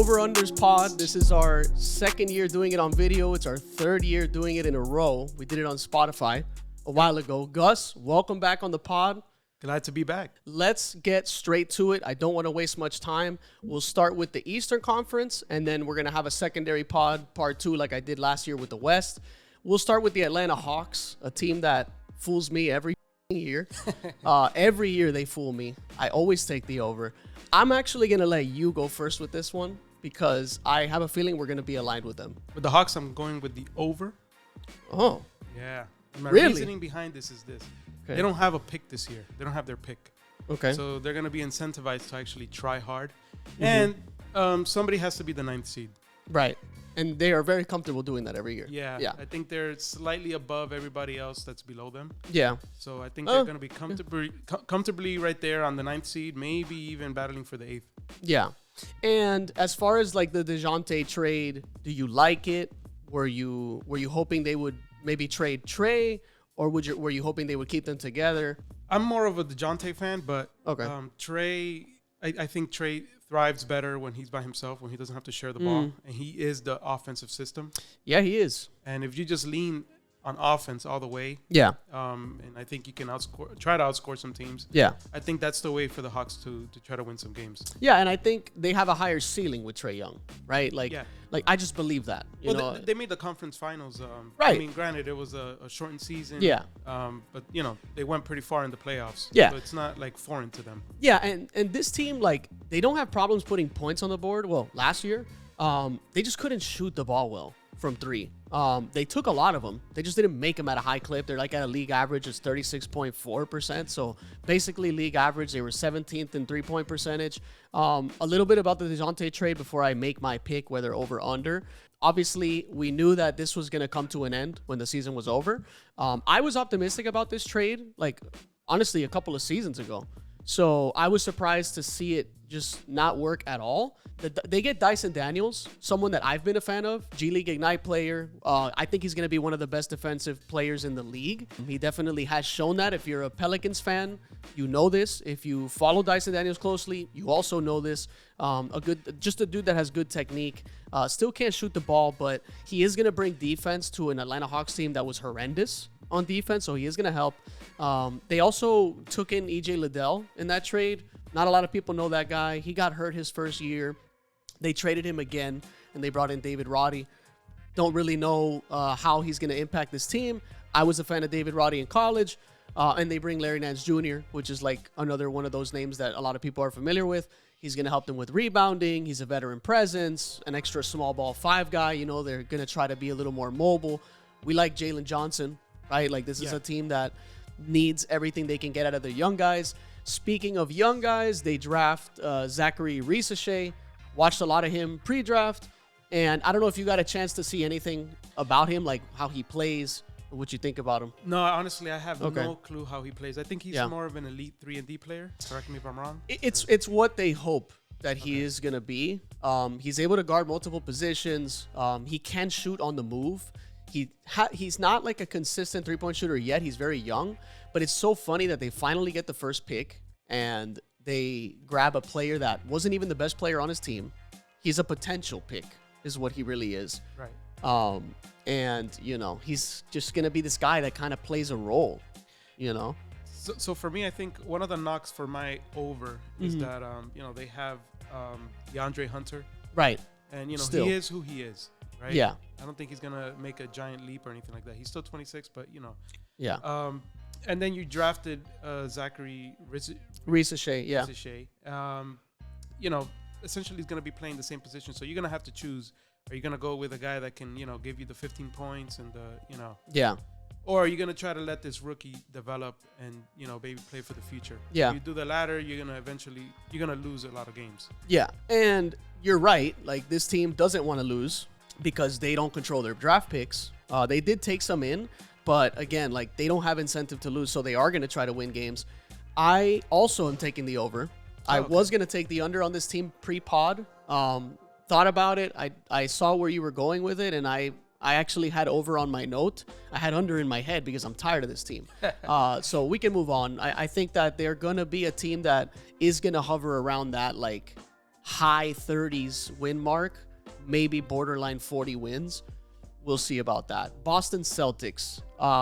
Over-Unders Pod. This is our second year doing it on video. It's our third year doing it in a row. We did it on Spotify a while ago. Gus, welcome back on the pod. Glad to be back. Let's get straight to it. I don't want to waste much time. We'll start with the Eastern Conference, and then we're going to have a secondary pod, part two, like I did last year with the West. We'll start with the Atlanta Hawks, a team that fools me every year. Every year they fool me. I always take the over. I'm actually going to let you go first with this one because I have a feeling we're going to be aligned with them. With the Hawks, I'm going with the over. Oh. Yeah. My Really? reasoning behind this is this. Okay. They don't have a pick this year. They don't have their pick. Okay. So they're going to be incentivized to actually try hard. And somebody has to be the ninth seed. Right. And they are very comfortable doing that every year. Yeah. I think they're slightly above everybody else that's below them. Yeah. So I think they're going to be comfortably right there on the ninth seed, maybe even battling for the eighth. Yeah. And as far as like the DeJounte trade, do you like it? Were you hoping they would maybe trade Trey, or were you hoping they would keep them together? I'm more of a DeJounte fan, but Okay. Trey, I think Trey thrives better when he's by himself, when he doesn't have to share the ball, and he is the offensive system. Yeah, he is. And if you just lean on offense all the way, Yeah. and I think you can try to outscore some teams. Yeah. I think that's the way for the Hawks to try to win some games. Yeah, and I think they have a higher ceiling with Trae Young, right? Like, Yeah. like I just believe that. You know? They made the conference finals. Right. I mean, granted, it was a shortened season. Yeah. But, they went pretty far in the playoffs. Yeah. So it's not, like, foreign to them. Yeah, and this team, like, they don't have problems putting points on the board. Well, last year, they just couldn't shoot the ball well from three. They took a lot of them. They just didn't make them at a high clip. They're like at a league average is 36.4%. So basically league average, they were 17th in three-point percentage. A little bit about the DeJounte trade before I make my pick, whether over or under. Obviously, we knew that this was going to come to an end when the season was over. I was optimistic about this trade, like, honestly, a couple of seasons ago. So I was surprised to see it just not work at all. They get Dyson Daniels, someone that I've been a fan of, G League Ignite player. I think he's going to be one of the best defensive players in the league. He definitely has shown that. If you're a Pelicans fan, you know this. If you follow Dyson Daniels closely, you also know this. Just a dude that has good technique. Still can't shoot the ball, but he is going to bring defense to an Atlanta Hawks team that was horrendous on defense, so he is going to help. They also took in EJ Liddell in that trade. Not a lot of people know that guy. He got hurt his first year. They traded him again, and they brought in David Roddy. Don't really know how he's going to impact this team. I was a fan of David Roddy in college, and they bring Larry Nance Jr., which is like another one of those names that a lot of people are familiar with. He's going to help them with rebounding. He's a veteran presence, an extra small ball five guy. They're going to try to be a little more mobile. We like Jalen Johnson, right? Like, this is a team that needs everything they can get out of their young guys. Speaking of young guys, they draft Zachary Risachet. Watched a lot of him pre-draft, and I don't know if you got a chance to see anything about him, like how he plays, or what you think about him. No, honestly, I have no clue how he plays. I think he's more of an elite 3-and-D player. Correct me if I'm wrong. It's what they hope that he is going to be. He's able to guard multiple positions. He can shoot on the move. He's not like a consistent three-point shooter yet. He's very young, but it's so funny that they finally get the first pick, and they grab a player that wasn't even the best player on his team. He's a potential pick, is what he really is. Right. And, he's just going to be this guy that kind of plays a role, So for me, I think one of the knocks for my over is that, they have DeAndre Hunter. Right. And, he is who he is, right? Yeah. I don't think he's going to make a giant leap or anything like that. He's still 26, but, Yeah. And then you drafted Zachary Risachet, yeah. Risachet. Essentially he's going to be playing the same position. So you're going to have to choose. Are you going to go with a guy that can, give you the 15 points and Yeah. Or are you going to try to let this rookie develop and, maybe play for the future? Yeah. If you do the latter, you're going to lose a lot of games. Yeah. And you're right. Like, this team doesn't want to lose because they don't control their draft picks. They did take some in, but again, like, they don't have incentive to lose, so they are going to try to win games. I also am taking the over. I was going to take the under on this team pre-pod. Thought about it. I saw where you were going with it, and I actually had over on my note. I had under in my head because I'm tired of this team. So we can move on. I think that they're going to be a team that is going to hover around that, like, high 30s win mark, maybe borderline 40 wins. We'll see about that. Boston Celtics,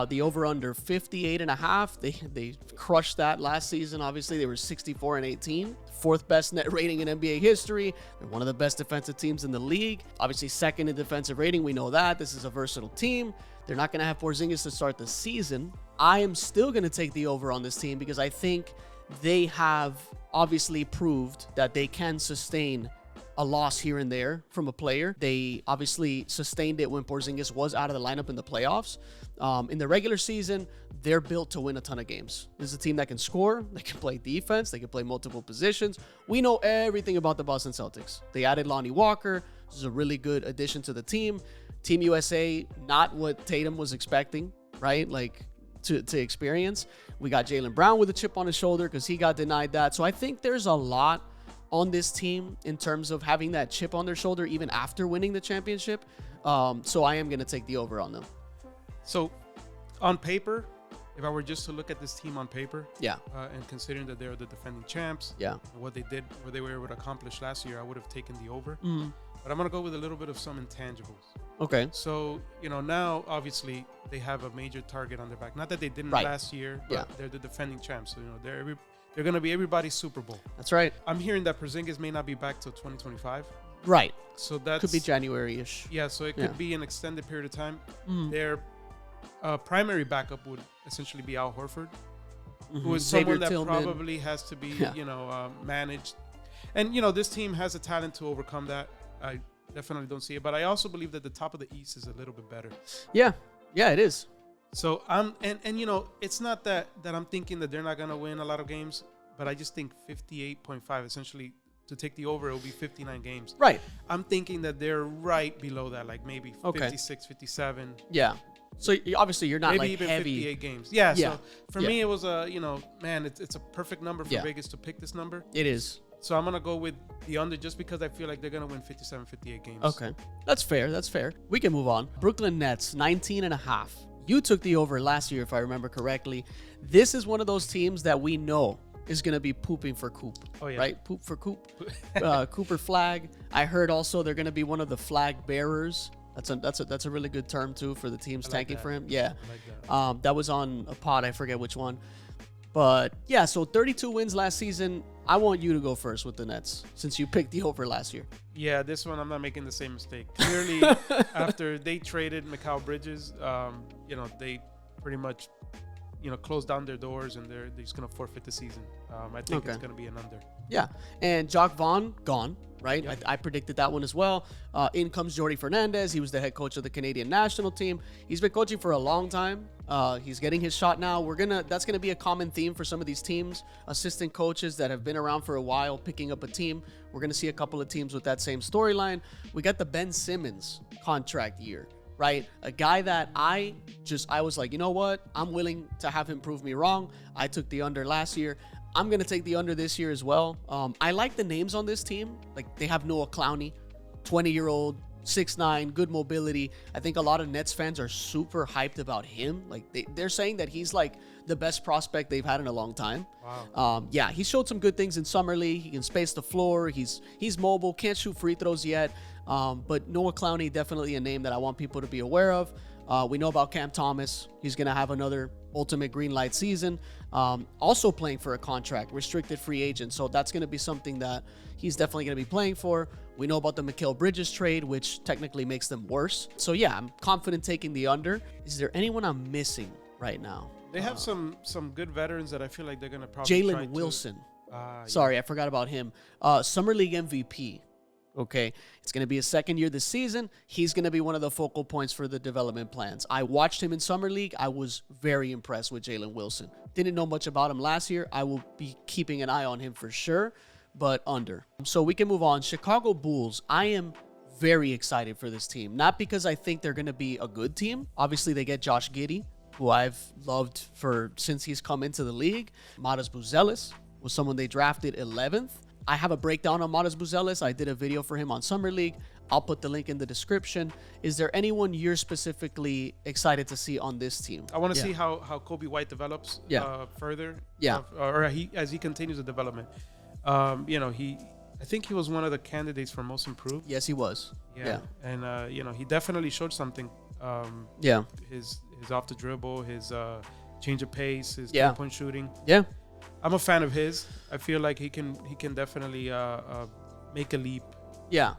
the over-under 58.5. They crushed that last season. Obviously, they were 64-18. Fourth best net rating in NBA history. They're one of the best defensive teams in the league. Obviously, second in defensive rating. We know that. This is a versatile team. They're not going to have Porzingis to start the season. I am still going to take the over on this team because I think they have obviously proved that they can sustain a loss here and there from a player. They obviously sustained it when Porzingis was out of the lineup in the playoffs. In the regular season, they're built to win a ton of games. This is a team that can score, they can play defense, they can play multiple positions. We know everything about the Boston Celtics. They added Lonnie Walker. This is a really good addition to the team. Team USA, not what Tatum was expecting, right? Like to experience. We got Jaylen Brown with a chip on his shoulder because he got denied that. So I think there's a lot on this team in terms of having that chip on their shoulder even after winning the championship. So I am going to take the over on them. So on paper, if I were just to look at this team on paper, yeah, and considering that they're the defending champs, yeah, what they were able to accomplish last year, I would have taken the over. Mm-hmm. But I'm going to go with a little bit of some intangibles. Okay. So, now obviously they have a major target on their back. Not that they didn't Right. last year, but Yeah. they're the defending champs. So, they're going to be everybody's Super Bowl. That's right. I'm hearing that Porzingis may not be back till 2025. Right. So that's Could be January-ish. Yeah, so it could Yeah. be an extended period of time. Mm. Their primary backup would essentially be Al Horford, Mhm. who is Xavier someone that Tillman. probably has to be, Yeah. managed. And, this team has the talent to overcome that. I definitely don't see it. But I also believe that the top of the East is a little bit better. Yeah. Yeah, it is. So it's not that I'm thinking that they're not going to win a lot of games, but I just think 58.5, essentially, to take the over, it will be 59 games. Right. I'm thinking that they're right below that, like maybe Okay. 56, 57. Yeah. So obviously you're not Maybe like even heavy. 58 games. Yeah. Yeah. So for Yeah. me, it was it's a perfect number for Yeah. Vegas to pick this number. It is. So I'm going to go with the under just because I feel like they're going to win 57, 58 games. Okay. That's fair. That's fair. We can move on. Brooklyn Nets, 19.5. You took the over last year, if I remember correctly. This is one of those teams that we know is going to be pooping for Coop. Oh, yeah. Right? Poop for Coop. Cooper flag. I heard also they're going to be one of the flag bearers. That's a really good term, too, for the teams tanking for him. Yeah. I like that. That was on a pod. I forget which one. But, yeah, so 32 wins last season. I want you to go first with the Nets since you picked the over last year. Yeah, this one I'm not making the same mistake. Clearly, after they traded Mikal Bridges, they pretty much, closed down their doors and they're just going to forfeit the season. I think it's going to be an under. Yeah, and Jock Vaughn gone, right? Yep. I predicted that one as well. In comes Jordy Fernandez. He was the head coach of the Canadian national team. He's been coaching for a long time. He's getting his shot now. That's gonna be a common theme for some of these teams. Assistant coaches that have been around for a while picking up a team. We're gonna see a couple of teams with that same storyline. We got the Ben Simmons contract year, right? A guy that I was like, you know what? I'm willing to have him prove me wrong. I took the under last year. I'm going to take the under this year as well. I like the names on this team. Like, they have Noah Clowney, 20-year-old, 6'9", good mobility. I think a lot of Nets fans are super hyped about him. Like, they're saying that he's, like, the best prospect they've had in a long time. Wow. Yeah, he showed some good things in Summer League. He can space the floor. He's mobile, can't shoot free throws yet. But Noah Clowney, definitely a name that I want people to be aware of. We know about Cam Thomas. He's going to have another ultimate green light season. Also playing for a contract, restricted free agent. So that's going to be something that he's definitely going to be playing for. We know about the Mikal Bridges trade, which technically makes them worse. So yeah, I'm confident taking the under. Is there anyone I'm missing right now? They have some good veterans that I feel like they're going to probably try Jalen Wilson. Yeah. Sorry, I forgot about him. Summer League MVP. Okay, it's going to be his second year this season. He's going to be one of the focal points for the development plans. I watched him in Summer League. I was very impressed with Jalen Wilson. Didn't know much about him last year. I will be keeping an eye on him for sure, but under. So we can move on. Chicago Bulls. I am very excited for this team. Not because I think they're going to be a good team. Obviously, they get Josh Giddey, who I've loved since he's come into the league. Matas Buzelis was someone they drafted 11th. I have a breakdown on Matas Buzelis. I did a video for him on Summer League. I'll put the link in the description. Is there anyone you're specifically excited to see on this team? I want to see how Kobe White develops further. Yeah. As he continues the development. I think he was one of the candidates for most improved. Yes, he was. Yeah. And he definitely showed something. Yeah. His off the dribble, his change of pace, his 3-point shooting. Yeah. I'm a fan of his. I feel like he can definitely make a leap. Yeah.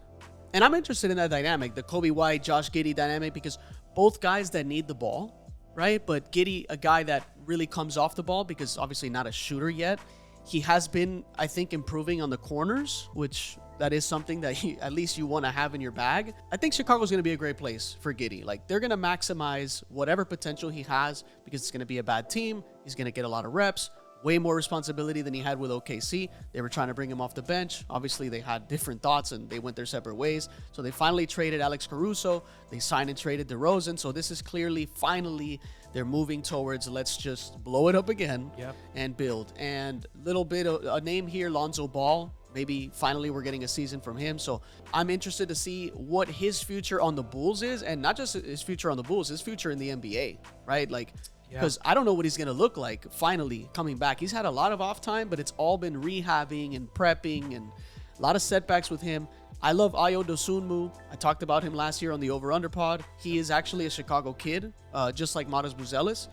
And I'm interested in that dynamic, the Kobe White, Josh Giddey dynamic, because both guys that need the ball, right? But Giddey, a guy that really comes off the ball because obviously not a shooter yet. He has been, I think, improving on the corners, which that is something that at least you want to have in your bag. I think Chicago's going to be a great place for Giddey. Like, they're going to maximize whatever potential he has because it's going to be a bad team. He's going to get a lot of reps. Way more responsibility than he had with OKC. They were trying to bring him off the bench. Obviously, they had different thoughts and they went their separate ways. So they finally traded Alex Caruso. They signed and traded DeRozan. So this is clearly, finally, they're moving towards let's just blow it up again and build. And little bit of a name here, Lonzo Ball. Maybe finally we're getting a season from him. So I'm interested to see what his future on the Bulls is. And not just his future on the Bulls, his future in the NBA, right? Like, because I don't know what he's going to look like finally coming back. He's had a lot of off time, but it's all been rehabbing and prepping and a lot of setbacks with him. I love Ayo Dosunmu. I talked about him last year on the Over Under Pod. He is actually a Chicago kid, just like Matas Buzelis.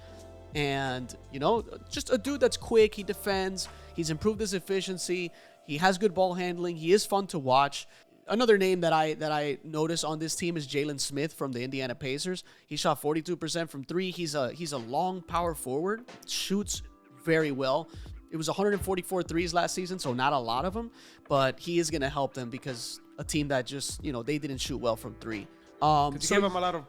And, just a dude that's quick. He defends. He's improved his efficiency. He has good ball handling. He is fun to watch. Another name that I notice on this team is Jalen Smith from the Indiana Pacers. He shot 42% from three. He's a long power forward, shoots very well. It was 144 threes last season, so not a lot of them, but he is going to help them because a team that just, they didn't shoot well from three. So you gave him a lot of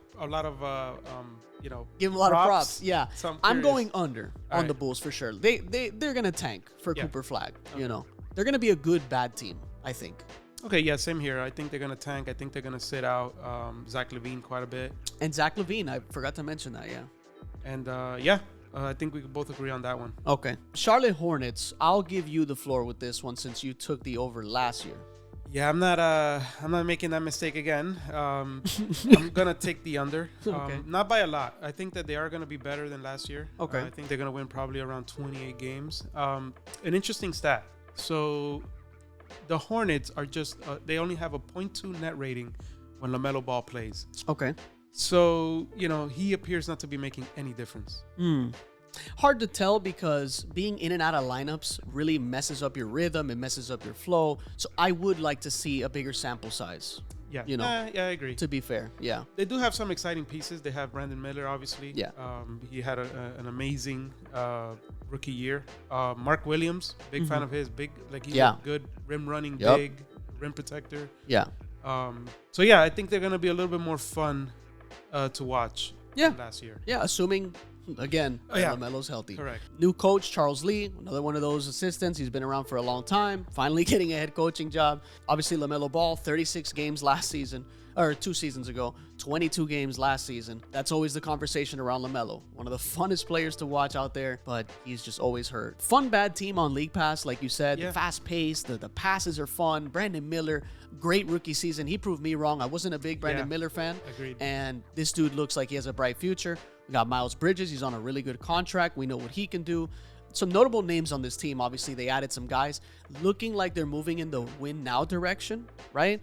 give him a lot of props. Yeah. So I'm going under on the Bulls for sure. They're going to tank for Cooper Flag, They're going to be a good bad team, I think. Okay, yeah, same here. I think they're going to tank. I think they're going to sit out Zach LaVine quite a bit. And Zach LaVine, I forgot to mention that, yeah. And, I think we could both agree on that one. Okay. Charlotte Hornets, I'll give you the floor with this one since you took the over last year. Yeah, I'm not making that mistake again. I'm going to take the under. Not by a lot. I think that they are going to be better than last year. Okay. I think they're going to win probably around 28 games. An interesting stat. So the Hornets are just, they only have a 0.2 net rating when LaMelo Ball plays. Okay. So, he appears not to be making any difference. Hard to tell because being in and out of lineups really messes up your rhythm. It messes up your flow. So I would like to see a bigger sample size. Yeah. Yeah, I agree. To be fair. Yeah. They do have some exciting pieces. They have Brandon Miller, obviously. Yeah. He had an amazing rookie year. Mark Williams, big fan of his. He's a good rim running, big rim protector. Yeah. So yeah, I think they're gonna be a little bit more fun to watch. Than last year. Yeah, assuming again LaMelo's healthy. Correct. New coach Charles Lee, another one of those assistants. He's been around for a long time. Finally getting a head coaching job. Obviously LaMelo Ball, 36 games last season. Or 2 seasons ago, 22 games last season. That's always the conversation around LaMelo. One of the funnest players to watch out there, but he's just always hurt. Fun bad team on League Pass, like you said. Yeah. Fast paced, the passes are fun. Brandon Miller, great rookie season. He proved me wrong. I wasn't a big Brandon Miller fan. Agreed. And this dude looks like he has a bright future. We got Miles Bridges. He's on a really good contract. We know what he can do. Some notable names on this team. Obviously, they added some guys looking like they're moving in the win now direction, right?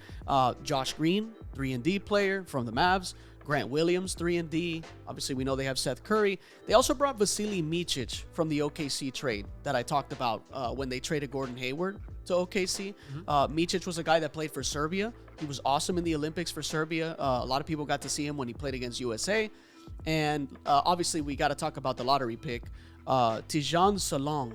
Josh Green, 3-and-D player from the Mavs. Grant Williams, 3-and-D. Obviously, we know they have Seth Curry. They also brought Vasily Micic from the OKC trade that I talked about when they traded Gordon Hayward to OKC. Micic was a guy that played for Serbia. He was awesome in the Olympics for Serbia. A lot of people got to see him when he played against USA. And obviously, we got to talk about the lottery pick. Tijan Salong,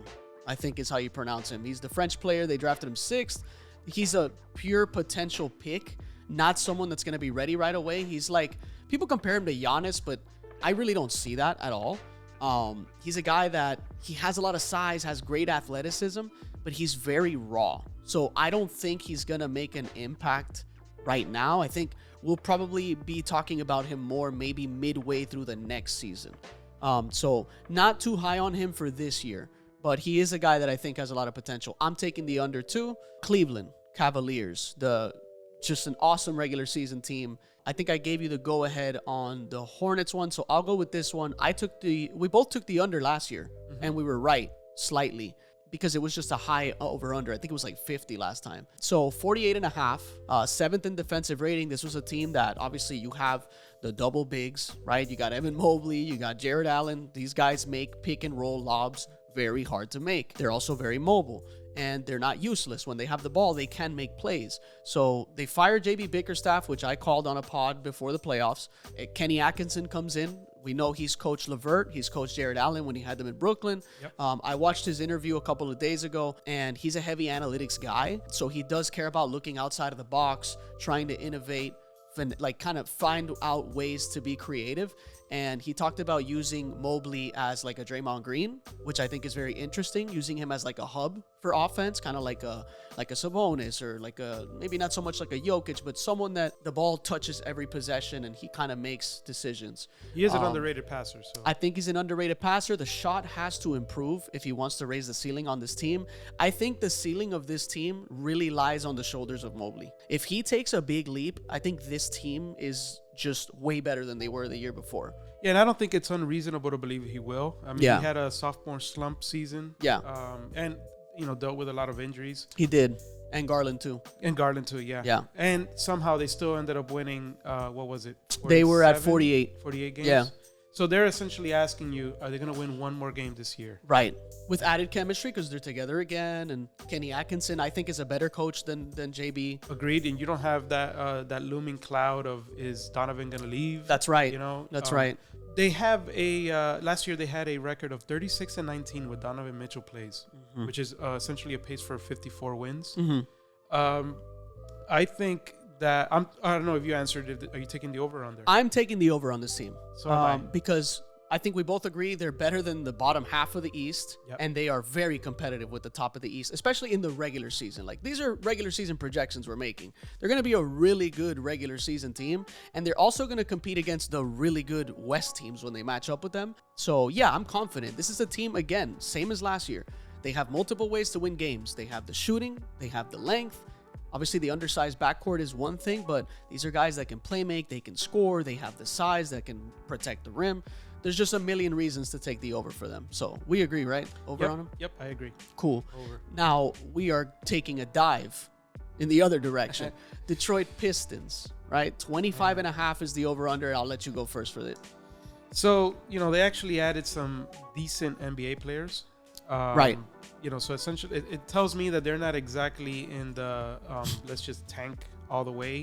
I think is how you pronounce him. He's the French player. They drafted him 6th. He's a pure potential pick, not someone that's going to be ready right away. He's like, people compare him to Giannis, but I really don't see that at all. He's a guy that he has a lot of size, has great athleticism, but he's very raw. So I don't think he's going to make an impact right now. I think we'll probably be talking about him more maybe midway through the next season. So not too high on him for this year, but he is a guy that I think has a lot of potential. I'm taking the under 2. Cleveland Cavaliers, just an awesome regular season team. I think I gave you the go ahead on the Hornets one, so I'll go with this one. We both took the under last year, and we were right slightly. because it was just a high over-under. I think it was like 50 last time. So 48.5, seventh in defensive rating. This was a team that obviously you have the double bigs, right? You got Evan Mobley, you got Jared Allen. These guys make pick and roll lobs very hard to make. They're also very mobile. And they're not useless. When they have the ball, they can make plays. So they fired JB Bickerstaff, which I called on a pod before the playoffs. Kenny Atkinson comes in. We know he's coached LeVert. He's coached Jared Allen when he had them in Brooklyn. Yep. I watched his interview a couple of days ago, and he's a heavy analytics guy. So he does care about looking outside of the box, trying to innovate, like kind of find out ways to be creative. And he talked about using Mobley as like a Draymond Green, which I think is very interesting, using him as like a hub for offense, kind of like a Sabonis, or like a, maybe not so much like a Jokic, but someone that the ball touches every possession and he kind of makes decisions. He is an underrated passer. So I think he's an underrated passer. The shot has to improve if he wants to raise the ceiling on this team. I think the ceiling of this team really lies on the shoulders of Mobley. If he takes a big leap, I think this team is just way better than they were the year before. Yeah, and I don't think it's unreasonable to believe he will. I mean, he had a sophomore slump season. Yeah. And, dealt with a lot of injuries. He did. And Garland, too. Yeah. Yeah. And somehow they still ended up winning, what was it? They were at 48. 48 games? Yeah. So they're essentially asking you, are they going to win one more game this year? Right. With added chemistry because they're together again. And Kenny Atkinson, I think, is a better coach than JB. Agreed. And you don't have that looming cloud of, is Donovan going to leave? That's right. That's right. They have last year they had a record of 36-19 with Donovan Mitchell plays, which is essentially a pace for 54 wins. I think that I don't know if you answered it. Are you taking the over under? I'm taking the over on this team. So am I. Because I think we both agree they're better than the bottom half of the East, and they are very competitive with the top of the East, especially in the regular season. Like, these are regular season projections we're making. They're going to be a really good regular season team, and they're also going to compete against the really good West teams when they match up with them. So, yeah, I'm confident. This is a team, again, same as last year. They have multiple ways to win games. They have the shooting. They have the length. Obviously, the undersized backcourt is one thing, but these are guys that can play make. They can score. They have the size that can protect the rim. There's just a million reasons to take the over for them. So we agree, right? Over on them? Yep, I agree. Cool. Over. Now we are taking a dive in the other direction. Detroit Pistons, right? 25.5 is the over-under. I'll let you go first for it. So, they actually added some decent NBA players. Right. So essentially it tells me that they're not exactly in the let's just tank all the way.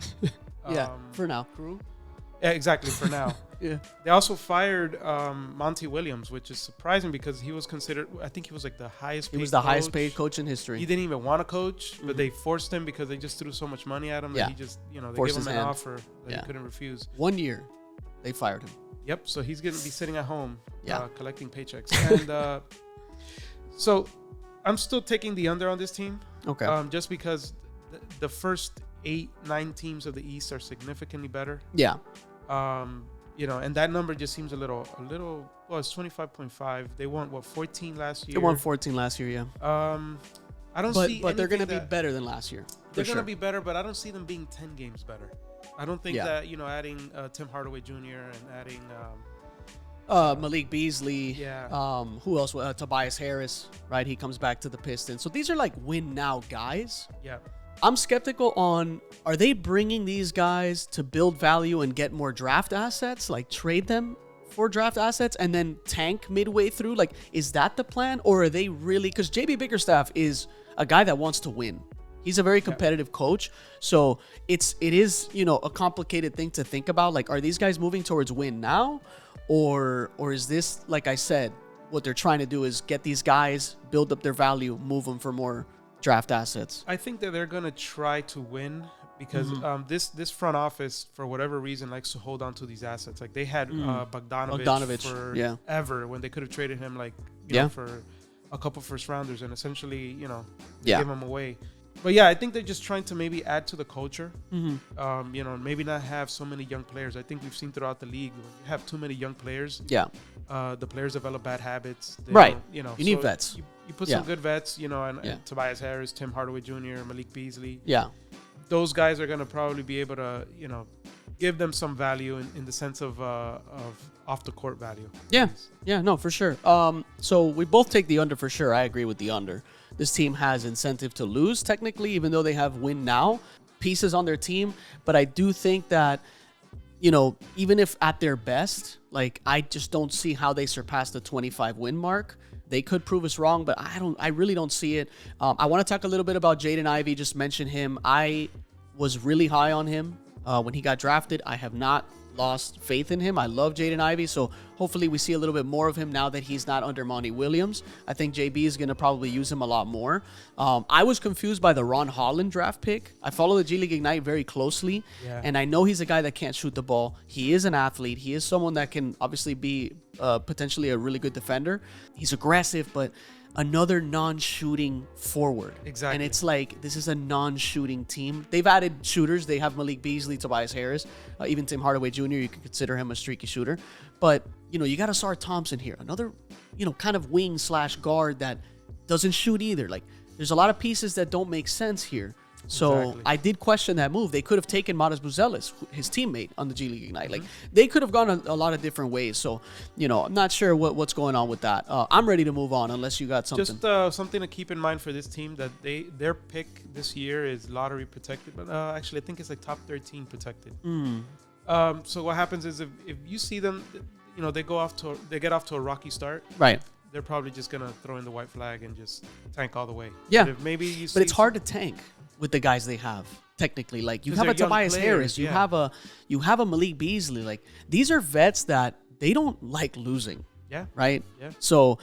For now. Crew. Yeah, exactly, for now. Yeah. They also fired Monty Williams, which is surprising because he was considered, I think he was like the highest paid He was the highest paid coach in history. He didn't even want to coach, but they forced him because they just threw so much money at him that he just, they gave him an offer that he couldn't refuse. 1 year, they fired him. Yep, so he's going to be sitting at home collecting paychecks. And so I'm still taking the under on this team. Okay. Just because the first 8-9 teams of the East are significantly better. Yeah. And that number just seems a little. Well, it's 25.5. They won 14 last year. They won 14 last year, yeah. I don't see. But they're going to be better than last year. They're going to be better, but I don't see them being 10 games better. I don't think that adding Tim Hardaway Jr. and adding Malik Beasley. Yeah. Who else? Tobias Harris, right? He comes back to the Pistons. So these are like win now guys. Yeah. I'm skeptical on, are they bringing these guys to build value and get more draft assets, like trade them for draft assets and then tank midway through? Like, is that the plan? Or are they really, because JB Bickerstaff is a guy that wants to win. He's a very competitive coach. So it is, a complicated thing to think about. Like, are these guys moving towards win now? Or is this, like I said, what they're trying to do is get these guys, build up their value, move them for more draft assets? I think that they're going to try to win because this front office, for whatever reason, likes to hold on to these assets. Like, they had Bogdanovich forever when they could have traded him for a couple first rounders and essentially, give him away. But yeah, I think they're just trying to maybe add to the culture. Maybe not have so many young players. I think we've seen throughout the league, when you have too many young players. Yeah. The players develop bad habits. You need vets. You put some good vets, and Tobias Harris, Tim Hardaway Jr., Malik Beasley. Yeah. Those guys are going to probably be able to, give them some value in the sense of off the court value. Yeah, no, for sure. So we both take the under for sure. I agree with the under. This team has incentive to lose technically, even though they have win now pieces on their team. But I do think that, you know, even if at their best, like, I just don't see how they surpass the 25 win mark. They could prove us wrong, but I really don't see it. I want to talk a little bit about Jaden Ivey. Just mention him. I was really high on him when he got drafted. I have not lost faith in him. I love Jaden Ivey, so hopefully we see a little bit more of him now that he's not under Monty Williams. I think JB is going to probably use him a lot more. I was confused by the Ron Holland draft pick. I follow the G League Ignite very closely, and I know he's a guy that can't shoot the ball. He is an athlete. He is someone that can obviously be potentially a really good defender. He's aggressive, but another non-shooting forward. Exactly. And it's like, this is a non-shooting team. They've added shooters. They have Malik Beasley, Tobias Harris, even Tim Hardaway Jr. You can consider him a streaky shooter. But, you know, you got a SARR Thompson here. Another, you know, kind of wing / guard that doesn't shoot either. Like, there's a lot of pieces that don't make sense here. So Exactly. I did question that move. They could have taken Matas Buzelis, his teammate on the G League Ignite. Like, they could have gone a lot of different ways. So, you know, I'm not sure what's going on with that. I'm ready to move on unless you got something. Just something to keep in mind for this team, that their pick this year is lottery protected, but actually I think it's like top 13 protected. So what happens is if you see them, you know, they get off to a rocky start. Right. They're probably just gonna throw in the white flag and just tank all the way. Yeah. But if maybe you But it's hard to tank with the guys they have. Technically, like, you have a Tobias Harris, you have a Malik Beasley. Like, these are vets that they don't like losing. Yeah. Right. Yeah. So,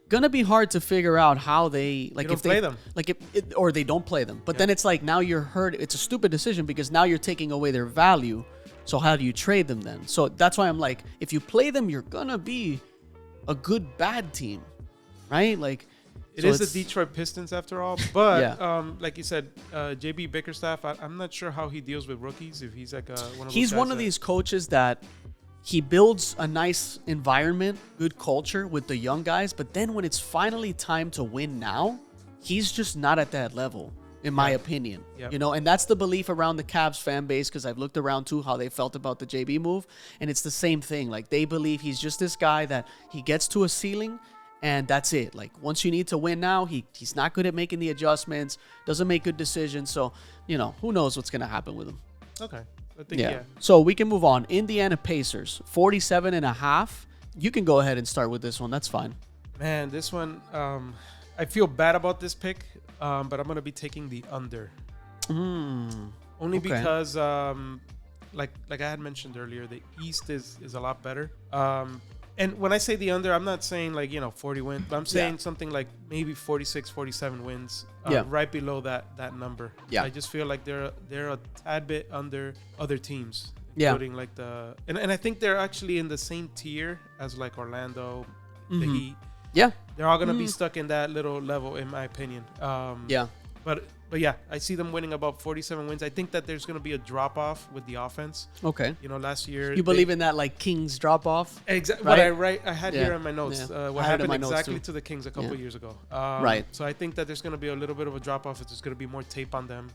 gonna be hard to figure out how they like, if they play them, like, or they don't play them. But then it's like, now you're hurt. It's a stupid decision because now you're taking away their value. So how do you trade them then? So that's why I'm like, if you play them, you're gonna be a good bad team, right? Like, it is the Detroit Pistons after all. But like you said, JB Bickerstaff, I'm not sure how he deals with rookies. If he's like one of he's one of these coaches that he builds a nice environment, good culture with the young guys. But then when it's finally time to win now, he's just not at that level, in my opinion. You know, and that's the belief around the Cavs fan base, because I've looked around too how they felt about the JB move, and it's the same thing. Like, they believe he's just this guy that he gets to a ceiling and that's it. Like, once you need to win now, he's not good at making the adjustments, doesn't make good decisions. So, you know, who knows what's going to happen with him. Okay. I think, So we can move on. Indiana Pacers, 47.5. You can go ahead and start with this one. That's fine. Man, this one, I feel bad about this pick, but I'm going to be taking the under. Only because, like I had mentioned earlier, the East is a lot better. And when I say the under, I'm not saying like, 40 wins, but I'm saying something like maybe 46, 47 wins, right below that number. I just feel like they're a tad bit under other teams, including like and I think they're actually in the same tier as like Orlando, the Heat. Yeah, they're all gonna be stuck in that little level, in my opinion. But yeah, I see them winning about 47 wins. I think that there's going to be a drop-off with the offense. Okay. Last year... You believe in that, like, Kings drop-off? Exactly. Right? What I had here in my notes. What happened exactly to the Kings a couple years ago. Right. So I think that there's going to be a little bit of a drop-off. There's going to be more tape on them.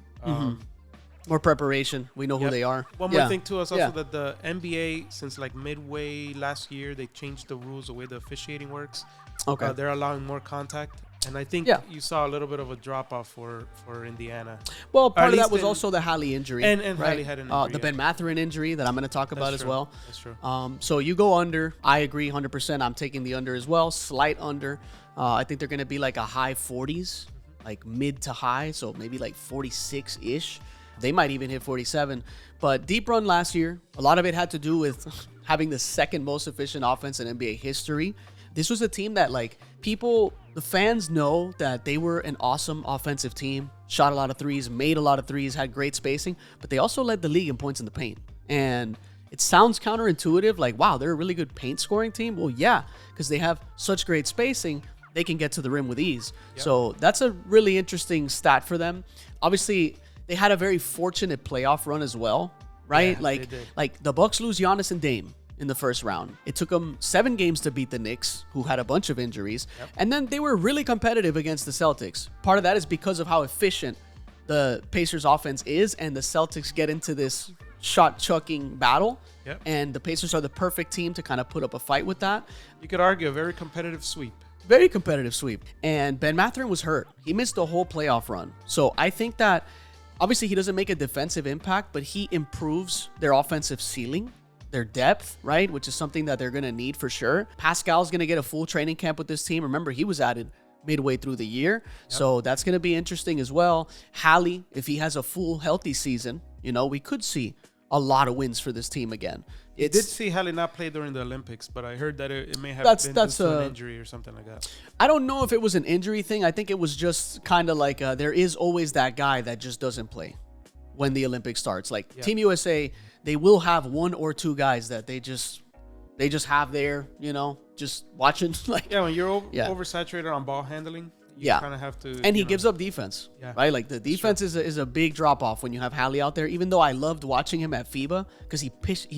More preparation. We know who they are. One more thing, too, is also that the NBA, since, like, midway last year, they changed the rules, the way the officiating works. Okay. They're allowing more contact. And I think you saw a little bit of a drop-off for Indiana. Well, part of that was also the Hallie injury. And Hallie had an injury. The Ben Mathurin injury that I'm going to talk about as well. That's true. So you go under. I agree 100%. I'm taking the under as well. Slight under. I think they're going to be like a high 40s, like mid to high. So maybe like 46-ish. They might even hit 47. But deep run last year, a lot of it had to do with having the second most efficient offense in NBA history. This was a team that, like, the fans know that they were an awesome offensive team, shot a lot of threes, made a lot of threes, had great spacing, but they also led the league in points in the paint. And it sounds counterintuitive, like, wow, they're a really good paint scoring team. Well, yeah, because they have such great spacing, they can get to the rim with ease. Yep. So that's a really interesting stat for them. Obviously, they had a very fortunate playoff run as well, right? Yeah, like the Bucks lose Giannis and Dame in the first round. It took them 7 games to beat the Knicks, who had a bunch of injuries. Yep. And then they were really competitive against the Celtics. Part of that is because of how efficient the Pacers offense is, and the Celtics get into this shot chucking battle. Yep. And the Pacers are the perfect team to kind of put up a fight with that. You could argue a very competitive sweep. Very competitive sweep. And Ben Mathurin was hurt. He missed the whole playoff run. So I think that obviously he doesn't make a defensive impact, but he improves their offensive ceiling, their depth, right? Which is something that they're going to need for sure. Pascal's going to get a full training camp with this team. Remember, he was added midway through the year. Yep. So that's going to be interesting as well. Hallie, if he has a full healthy season, we could see a lot of wins for this team again. I did see Hallie not play during the Olympics, but I heard that it may have been due to an injury or something like that. I don't know if it was an injury thing. I think it was just kind of like there is always that guy that just doesn't play when the Olympics starts. Like Team USA, they will have one or two guys that they just have there, just watching. Like when you're oversaturated on ball handling. You kind of have to. And he gives up defense, right? Like the defense is a big drop off when you have Hallie out there. Even though I loved watching him at FIBA because he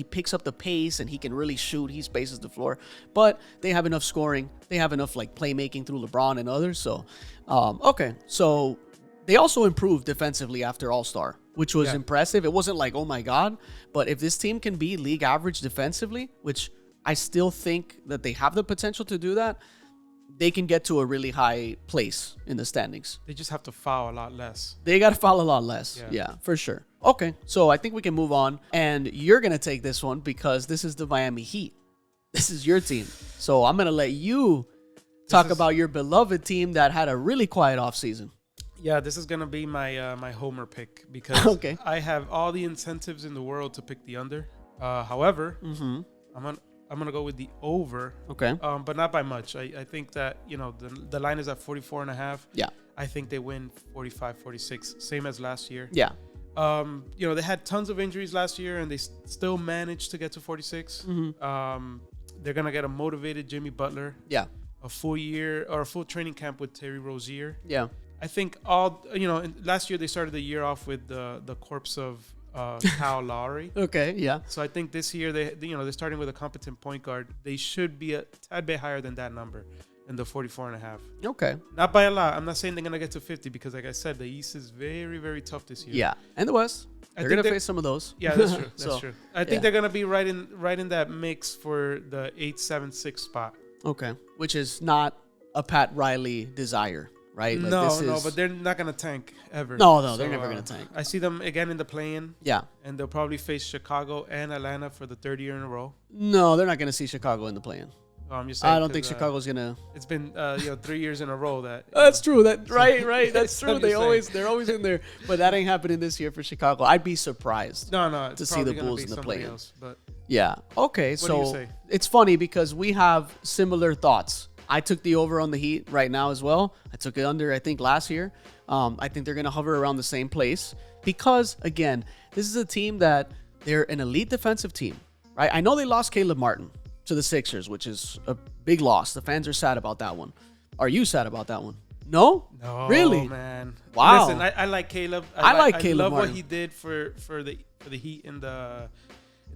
picks up the pace and he can really shoot. He spaces the floor. But they have enough scoring. They have enough like playmaking through LeBron and others. So, okay. So they also improved defensively after All-Star, which was impressive. It wasn't like, oh my God. But if this team can be league average defensively, which I still think that they have the potential to do that, they can get to a really high place in the standings. They just have to foul a lot less. They got to foul a lot less. Yeah, for sure. Okay, so I think we can move on. And you're going to take this one because this is the Miami Heat. This is your team. So I'm going to let you talk about your beloved team that had a really quiet offseason. Yeah, this is going to be my my homer pick because I have all the incentives in the world to pick the under. However, I'm gonna go with the over. Okay. But not by much. I think that the line is at 44.5. Yeah. I think they win 45-46, same as last year. Yeah. They had tons of injuries last year, and they still managed to get to 46. They're gonna get a motivated Jimmy Butler. Yeah. A full year or a full training camp with Terry Rozier. Yeah. I think last year they started the year off with the corpse of Kyle Lowry. Okay, yeah. So I think this year they're starting with a competent point guard. They should be a tad bit higher than that number, in the 44.5. Okay. Not by a lot. I'm not saying they're gonna get to 50 because, like I said, the East is very, very tough this year. Yeah, and the West. They're gonna face some of those. Yeah, that's true. That's true. I think they're gonna be right in that mix for the 8-7-6 spot. Okay, which is not a Pat Riley desire. Right? Like no, but they're not going to tank ever. No, they're never going to tank. I see them again in the play-in. Yeah. And they'll probably face Chicago and Atlanta for the third year in a row. No, they're not going to see Chicago in the play-in. I'm just saying, I don't think Chicago's going to. It's been 3 years in a row that. That's true. Right. That's true. They're always in there. But that ain't happening this year for Chicago. I'd be surprised. No, to see the Bulls in the play-in. But yeah. Okay. What do you say? It's funny because we have similar thoughts. I took the over on the Heat right now as well. I took it under, I think, last year. I think they're going to hover around the same place because, again, this is a team that they're an elite defensive team, right? I know they lost Caleb Martin to the Sixers, which is a big loss. The fans are sad about that one. Are you sad about that one? No? No, really? Man. Wow. Listen, I like Caleb. I like Caleb. I love Martin. what he did for the Heat in the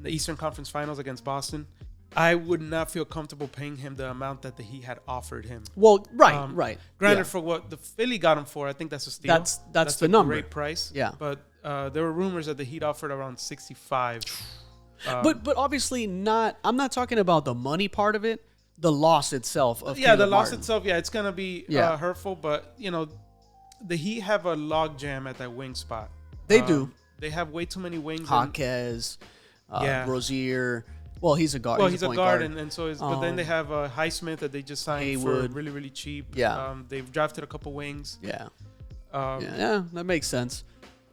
Eastern Conference Finals against Boston. I would not feel comfortable paying him the amount that he had offered him. Well, right. Granted, for what the Philly got him for, I think that's a steal. That's the number. Great price. Yeah. But there were rumors that the Heat offered around 65. But obviously not. I'm not talking about the money part of it. The loss itself of the loss Martin. itself. Yeah, it's gonna be hurtful. But the Heat have a log jam at that wing spot. They do. They have way too many wings. Jaquez, Rozier. Well, he's a guard. Well, he's a guard, and so is. But then they have Highsmith that they just signed Haywood. for really, really cheap. Yeah. They've drafted a couple wings. Yeah. Yeah, that makes sense.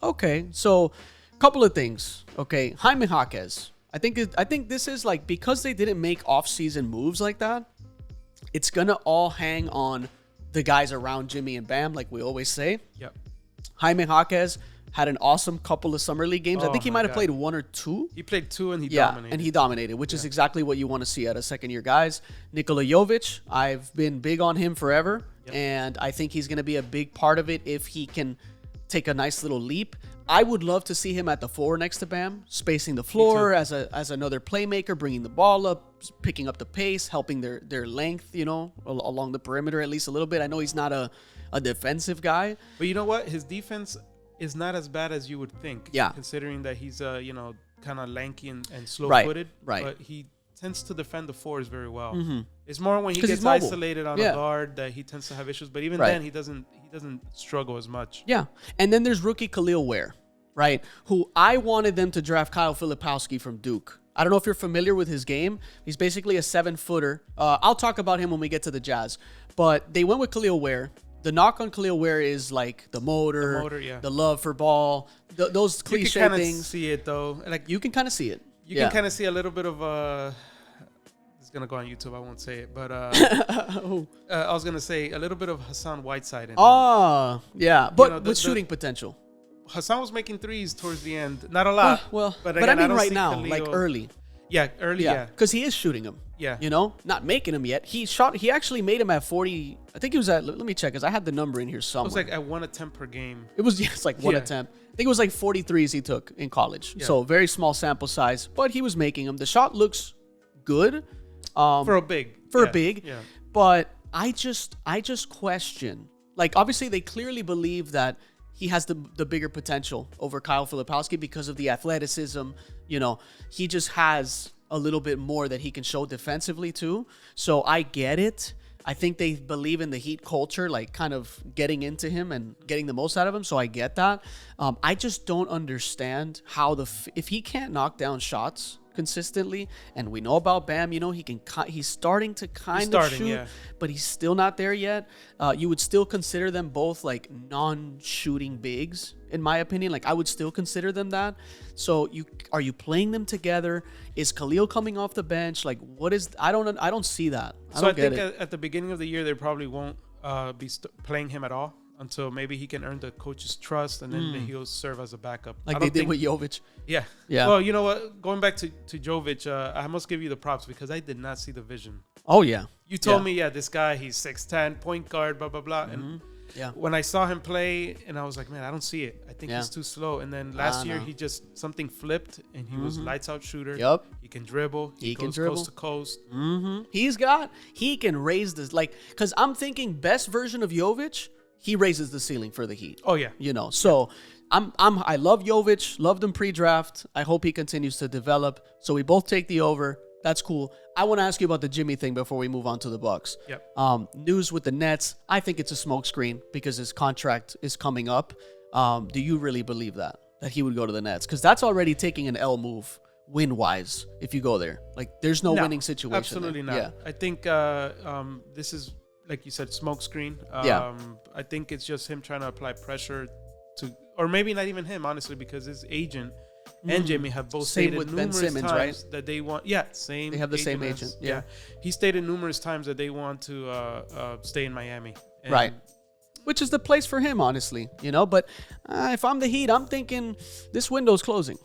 Okay, so a couple of things. Okay, Jaime Jaquez. I think this is like because they didn't make off-season moves like that. It's gonna all hang on the guys around Jimmy and Bam, like we always say. Yep. Jaime Jaquez had an awesome couple of summer league games. I think he might have played one or two. He played two and he dominated. And he dominated, which is exactly what you want to see out of second-year guys. Nikola Jovic, I've been big on him forever, and I think he's going to be a big part of it if he can take a nice little leap. I would love to see him at the 4 next to Bam, spacing the floor as another playmaker, bringing the ball up, picking up the pace, helping their length, along the perimeter at least a little bit. I know he's not a defensive guy. But you know what? His defense is not as bad as you would think. Yeah. Considering that he's kind of lanky and slow-footed. Right. But he tends to defend the fours very well. Mm-hmm. It's more when he gets isolated on a guard that he tends to have issues. But even then, he doesn't struggle as much. Yeah. And then there's rookie Khalil Ware, right? Who I wanted them to draft Kyle Filipowski from Duke. I don't know if you're familiar with his game. He's basically a 7-footer. I'll talk about him when we get to the Jazz. But they went with Khalil Ware. The knock on Khalil Ware is like the motor, the love for ball, those cliche things. You can kind of see it though. Like you can kind of see it. You can kind of see a little bit of it's gonna go on YouTube. I won't say it, but I was gonna say a little bit of Hassan Whiteside. Oh, yeah, but with shooting potential. Hassan was making threes towards the end, not a lot. But again, I mean right now, Khalil, like early. Yeah, early. Yeah, because he is shooting them. Yeah, not making them yet. He actually made him at 40. I think he was at. Let me check, because I had the number in here somewhere. It was like at 1 attempt per game. It's like one attempt. I think it was like 43s he took in college. Yeah. So very small sample size, but he was making them. The shot looks good. For a big. Yeah. But I just question. Like, obviously, they clearly believe that he has the bigger potential over Kyle Filipowski because of the athleticism. He just has a little bit more that he can show defensively too. So I get it. I think they believe in the Heat culture, like kind of getting into him and getting the most out of him. So I get that. I just don't understand how if he can't knock down shots consistently, and we know about Bam, he's starting to kind of shoot, but he's still not there yet. You would still consider them both like non-shooting bigs, in my opinion. Like, I would still consider them that. So are you playing them together? Is Khalil coming off the bench? Like, what is? I don't see that. I think at the beginning of the year they probably won't be playing him at all until maybe he can earn the coach's trust, and then he'll serve as a backup. Like they did with Jovic. Yeah. Well, you know what? Going back to Jovic, I must give you the props because I did not see the vision. Oh, yeah. You told me, this guy, he's 6'10", point guard, blah, blah, blah. And when I saw him play, and I was like, man, I don't see it. I think he's too slow. And then last year, he just something flipped, and he was lights out shooter. Yep. He can dribble. He goes coast to coast. He can raise this, like, because I'm thinking best version of Jovic, he raises the ceiling for the Heat. Oh, yeah. So I love Jovic, loved him pre-draft. I hope he continues to develop. So we both take the over. That's cool. I want to ask you about the Jimmy thing before we move on to the Bucks. Yep. News with the Nets. I think it's a smokescreen because his contract is coming up. Do you really believe that he would go to the Nets? Because that's already taking an L move win-wise if you go there. Like, there's no winning situation. Absolutely there. not. I think this is, like you said, smokescreen. I think it's just him trying to apply pressure to, or maybe not even him, honestly, because his agent and Jimmy have both stated with numerous Ben Simmons, times that they want. Yeah, same. They have the same agent. Yeah. He stated numerous times that they want to stay in Miami. Right. Which is the place for him, honestly. But if I'm the Heat, I'm thinking this window's closing.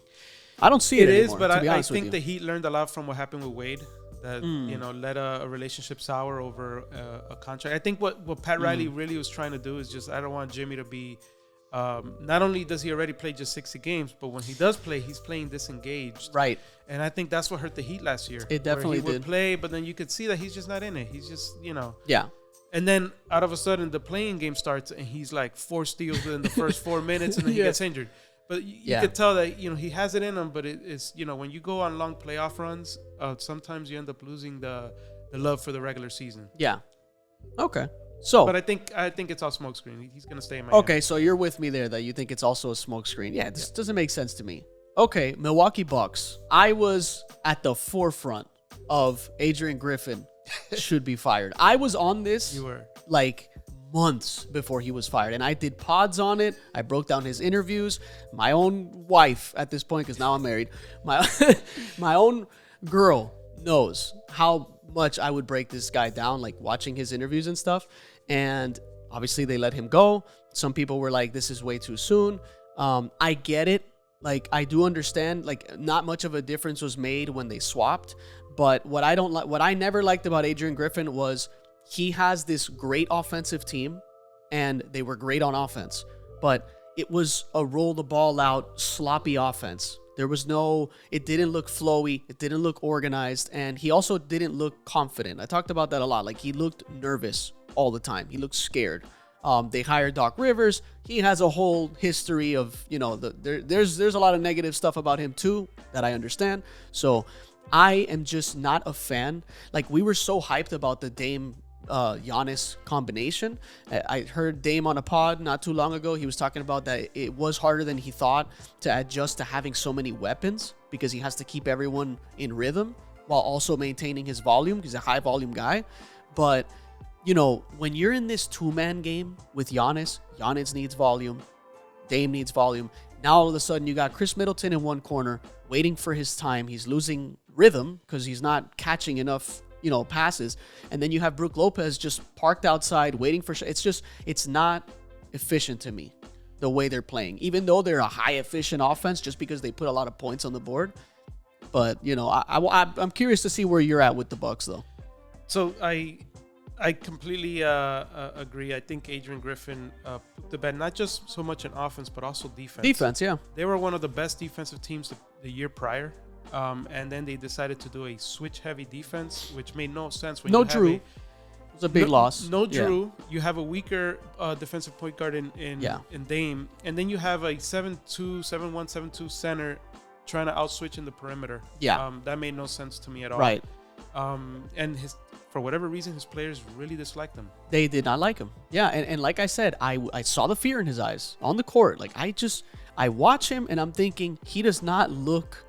I don't see it anymore, but I think the Heat learned a lot from what happened with Wade. That let a relationship sour over a contract. I think what Pat Riley really was trying to do is just, I don't want Jimmy to be. Not only does he already play just 60 games, but when he does play, he's playing disengaged. Right. And I think that's what hurt the Heat last year. It definitely did. He would play, but then you could see that he's just not in it. He's just, Yeah. And then out of a sudden, the playing game starts, and he's like 4 steals within the first 4 minutes, and then he gets injured. But you could tell that, he has it in him, but it's, when you go on long playoff runs, sometimes you end up losing the love for the regular season. Yeah. Okay. So, but I think it's all smokescreen. He's going to stay in Miami. Okay, so you're with me there that you think it's also a smokescreen. Yeah, this doesn't make sense to me. Okay, Milwaukee Bucks. I was at the forefront of Adrian Griffin should be fired. I was on this like months before he was fired, and I did pods on it. I broke down his interviews. My own wife at this point, because now I'm married, my own girl knows how much I would break this guy down, like watching his interviews and stuff. And obviously they let him go. Some people were like, this is way too soon. I get it. Like, I do understand, like, not much of a difference was made when they swapped. But what I never liked about Adrian Griffin was he has this great offensive team, and they were great on offense. But it was a roll the ball out, sloppy offense. It didn't look flowy. It didn't look organized. And he also didn't look confident. I talked about that a lot. Like, he looked nervous all the time. He looked scared. They hired Doc Rivers. He has a whole history of, there's a lot of negative stuff about him too that I understand. So I am just not a fan. Like, we were so hyped about the Dame Giannis combination. I heard Dame on a pod not too long ago. He was talking about that it was harder than he thought to adjust to having so many weapons because he has to keep everyone in rhythm while also maintaining his volume because he's a high volume guy. But when you're in this two-man game with Giannis needs volume, Dame needs volume. Now all of a sudden you got Chris Middleton in one corner waiting for his time. He's losing rhythm because he's not catching enough passes. And then you have Brook Lopez just parked outside waiting for it's not efficient to me the way they're playing, even though they're a high efficient offense just because they put a lot of points on the board. But I'm curious to see where you're at with the Bucks though. So I completely agree. I think Adrian Griffin put the bed not just so much in offense but also defense. Yeah, they were one of the best defensive teams the year prior. And then they decided to do a switch-heavy defense, which made no sense. When no you Drew. It was a big loss. No Drew. You have a weaker defensive point guard in Dame. And then you have a 7'1", 7'2" center trying to outswitch in the perimeter. Yeah. That made no sense to me at all. Right. And for whatever reason, his players really disliked him. They did not like him. Yeah, and like I said, I saw the fear in his eyes on the court. Like, I watch him, and I'm thinking, he does not look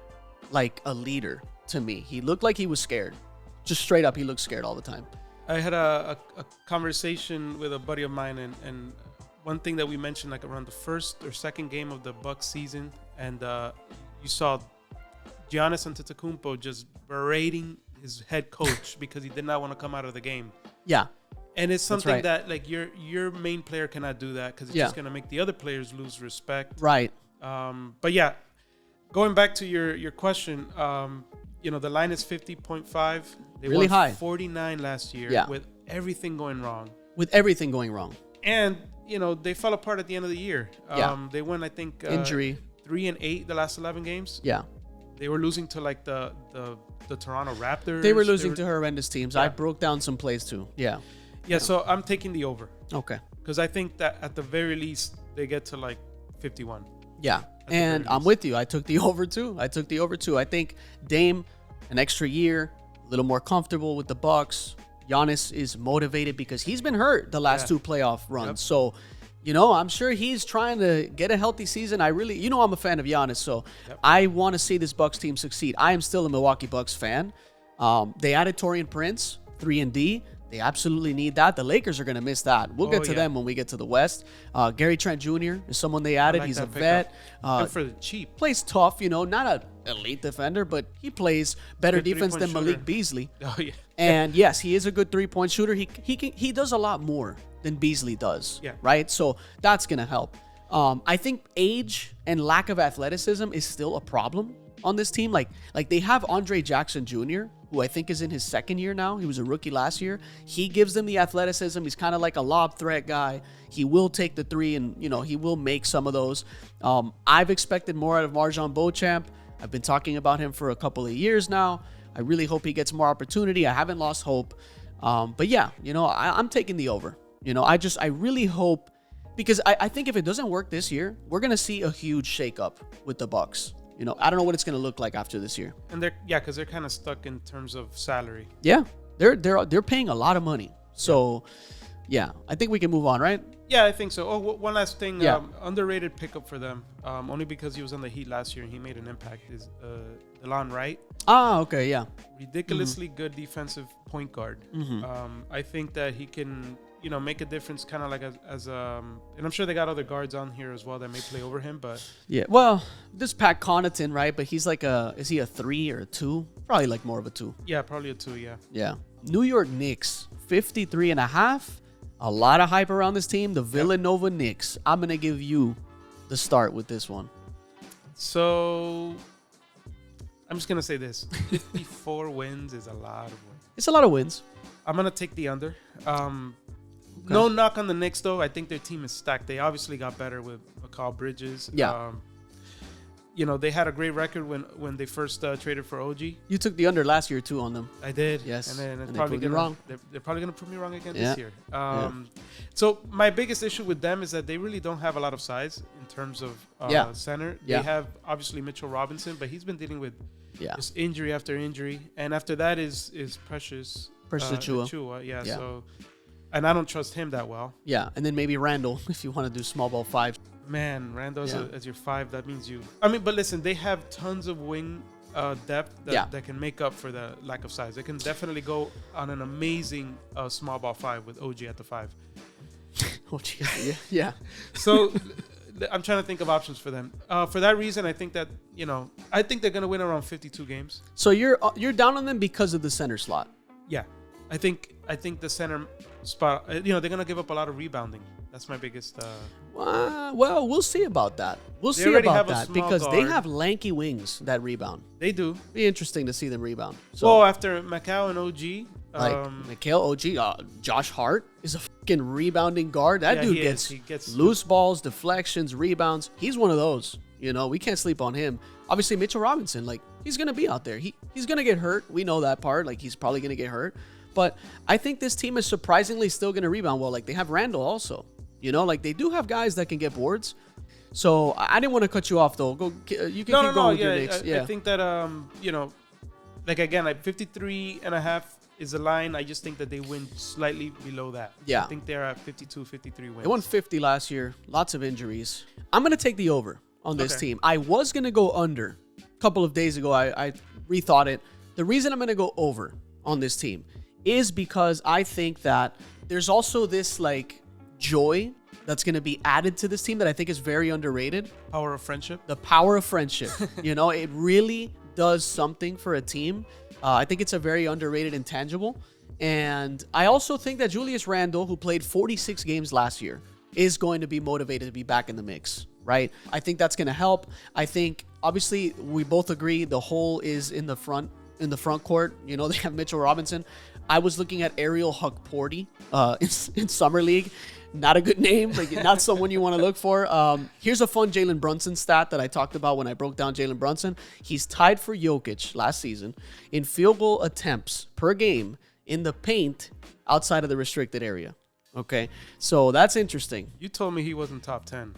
like a leader to me. He looked like he was scared. Just straight up, he looked scared all the time. I had a conversation with a buddy of mine, and one thing that we mentioned, like around the first or second game of the Bucks season, and you saw Giannis Antetokounmpo just berating his head coach because he did not want to come out of the game. Yeah. And it's something that, like, your main player cannot do that because it's just going to make the other players lose respect. Right. But yeah, going back to your question, the line is 50.5. They really won high. 49 last year with everything going wrong. And, they fell apart at the end of the year. They won, I think, injury 3-8 the last 11 games. Yeah. They were losing to like the Toronto Raptors. They were losing to horrendous teams. Yeah. I broke down some plays too. Yeah. Yeah, so I'm taking the over. Okay. Because I think that at the very least they get to like 51. Yeah. And I'm with you. I took the over too. I think Dame, an extra year, a little more comfortable with the Bucks. Giannis is motivated because he's been hurt the last two playoff runs. Yep. So, I'm sure he's trying to get a healthy season. I'm a fan of Giannis, so I want to see this Bucks team succeed. I am still a Milwaukee Bucks fan. They added Taurean Prince, 3-and-D. They absolutely need that. The Lakers are going to miss that. We'll get to them when we get to the West. Gary Trent Jr. is someone they added. He's a vet. Good for the cheap. Plays tough, not an elite defender, but he plays better defense than Malik Beasley. Oh, yeah. And yes, he is a good three-point shooter. He does a lot more than Beasley does. Yeah. Right? So that's going to help. I think age and lack of athleticism is still a problem on this team. Like they have Andre Jackson Jr., who I think is in his second year now. He was a rookie last year. He gives them the athleticism. He's kind of like a lob threat guy. He will take the three and, he will make some of those. I've expected more out of Marjon Beauchamp. I've been talking about him for a couple of years now. I really hope he gets more opportunity. I haven't lost hope. But yeah, I'm taking the over. I really hope, because I think if it doesn't work this year, we're going to see a huge shakeup with the Bucks. I don't know what it's going to look like after this year. And because they're kind of stuck in terms of salary. Yeah, they're paying a lot of money. So, yeah, I think we can move on, right? Yeah, I think so. Oh, one last thing. Yeah. Underrated pickup for them, only because he was on the Heat last year and he made an impact, is DeLon Wright. Ah, okay, yeah. Ridiculously good defensive point guard. I think that he can, make a difference, kind of like as and I'm sure they got other guards on here as well that may play over him, but yeah. Well, this Pat Connaughton, right? But he's like is he a 3 or a 2? Probably like more of a 2. Yeah, probably a 2. Yeah. Yeah. New York Knicks, 53.5. A lot of hype around this team. The Villanova Knicks. I'm gonna give you the start with this one. So I'm just gonna say this: 54 wins is a lot of wins. It's a lot of wins. I'm gonna take the under. No knock on the Knicks, though. I think their team is stacked. They obviously got better with Mikal Bridges. Yeah. they had a great record when they first traded for OG. You took the under last year too on them. I did. Yes. And then And they proved you wrong. They're probably gonna prove me wrong again Yeah. this year. So my biggest issue with them is that they really don't have a lot of size in terms of center. Yeah. They have obviously Mitchell Robinson, but he's been dealing with Yeah. just injury after injury, and after that is Precious Achua. Yeah. Yeah. So, and I don't trust him that well. Yeah, and then maybe Randall if you want to do small ball 5. Man, Randall Yeah. as your 5, that means you. I mean, but listen, they have tons of wing depth that can make up for the lack of size. They can definitely go on an amazing small ball 5 with OG at the 5. Yeah. So I'm trying to think of options for them. For that reason, I think that I think they're gonna win around 52 games. So you're down on them because of the center slot. Yeah, I think the center spot. They're gonna give up a lot of rebounding. That's my biggest. Well, we'll see about that. We'll They see already about have a that small because they guard. have lanky wings that rebound. They do. Be interesting to see them rebound. So Well, after Macau and OG, like Mikhail OG, Josh Hart is a fucking rebounding guard. That Yeah, dude he is. He gets loose balls, deflections, rebounds. He's one of those. We can't sleep on him. Obviously, Mitchell Robinson, like he's gonna be out there. He's gonna get hurt. We know that part. Like he's probably gonna get hurt. But I think this team is surprisingly still gonna rebound well. Like they have Randall also. Like they do have guys that can get boards. So I didn't want to cut you off though. Go. You can keep going with your Knicks. I think that like again, like 53.5 is the line. I just think that they win slightly below that. Yeah. I think they're at 52, 53 wins. They won 50 last year. Lots of injuries. I'm going to take the over on this Okay. team. I was going to go under. A couple of days ago, I rethought it. The reason I'm going to go over on this team is because I think that there's also this like joy that's going to be added to this team that I think is very underrated. Power of friendship. The power of friendship. It really does something for a team. I think it's a very underrated intangible. And I also think that Julius Randle, who played 46 games last year, is going to be motivated to be back in the mix, right? I think that's going to help. I think, obviously, we both agree the hole is in the front court. They have Mitchell Robinson. I was looking at Ariel Hukporti in Summer League. Not a good name, like not someone you want to look for. Here's a fun Jalen Brunson stat that I talked about when I broke down Jalen Brunson. He's tied for Jokic last season in field goal attempts per game in the paint outside of the restricted area. Okay, so that's interesting. You told me he wasn't top 10.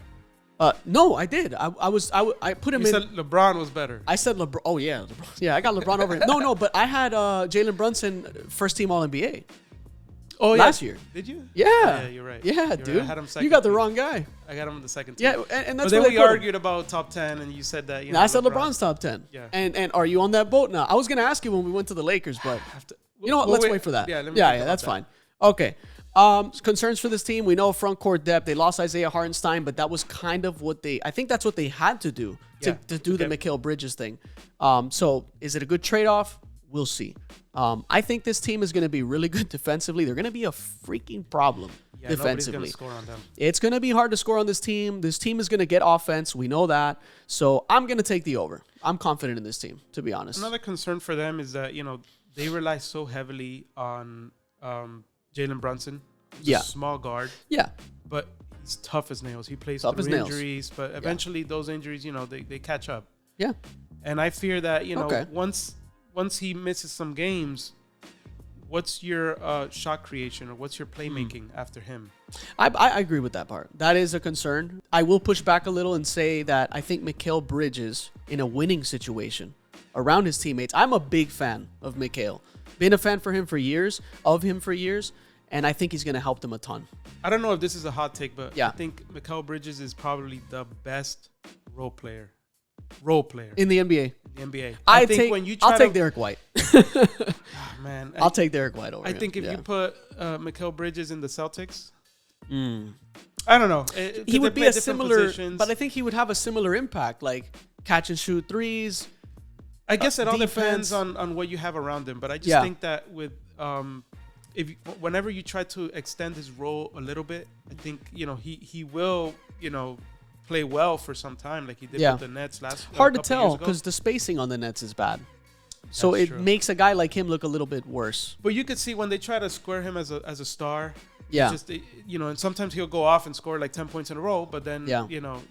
No, I did. I put him You in. said LeBron was better. I said LeBron. Oh yeah, LeBron. Yeah, I got LeBron over him. No, but I had Jalen Brunson first team All NBA. Oh, last year. Did you? Yeah. You're right. Yeah, You're dude. right. I had him second. You got the team. wrong guy. I got him on the second team. Yeah, and that's but then where we they put him. argued about top 10, and you said that. I said LeBron's top 10. Yeah. And are you on that boat now? I was gonna ask you when we went to the Lakers, but you know what? Let's wait for that. Yeah, That's fine. Okay. Concerns for this team. We know front court depth. They lost Isaiah Hartenstein, but that was kind of what I think that's what they had to do to do the Mikal Bridges thing. So is it a good trade-off? We'll see. I think this team is going to be really good defensively. They're going to be a freaking problem defensively. Nobody's gonna score on them. It's going to be hard to score on this team. This team is going to get offense. We know that. So I'm going to take the over. I'm confident in this team, to be honest. Another concern for them is that, they rely so heavily on Jalen Brunson. He's a small guard. Yeah. But he's tough as nails. He plays Tough as through nails. injuries, but eventually those injuries, they catch up. Yeah. And I fear that, Okay. once he misses some games, what's your shot creation or what's your playmaking after him? I agree with that part. That is a concern. I will push back a little and say that I think Mikal Bridges, in a winning situation around his teammates, I'm a big fan of Mikal. Been a fan for him for years, and I think he's going to help them a ton. I don't know if this is a hot take, but Yeah. I think Mikal Bridges is probably the best role player In the NBA. in the NBA. I'll try take Derek White. Man, I'll take Derek White over I him. think if Yeah. you put Mikal Bridges in the Celtics, I don't know. He would be play a different similar, positions. but I think he would have a similar impact, like catch and shoot threes. I guess it all defense. depends on what you have around him. But I just Yeah. think that with whenever you try to extend his role a little bit, I think he will play well for some time, like he did with the Nets last. Hard to couple tell years ago. because the spacing on the Nets is bad. So That's it true. makes a guy like him look a little bit worse. But you could see when they try to square him as a star, Yeah. It's just, and sometimes he'll go off and score like 10 points in a row, but then, Yeah.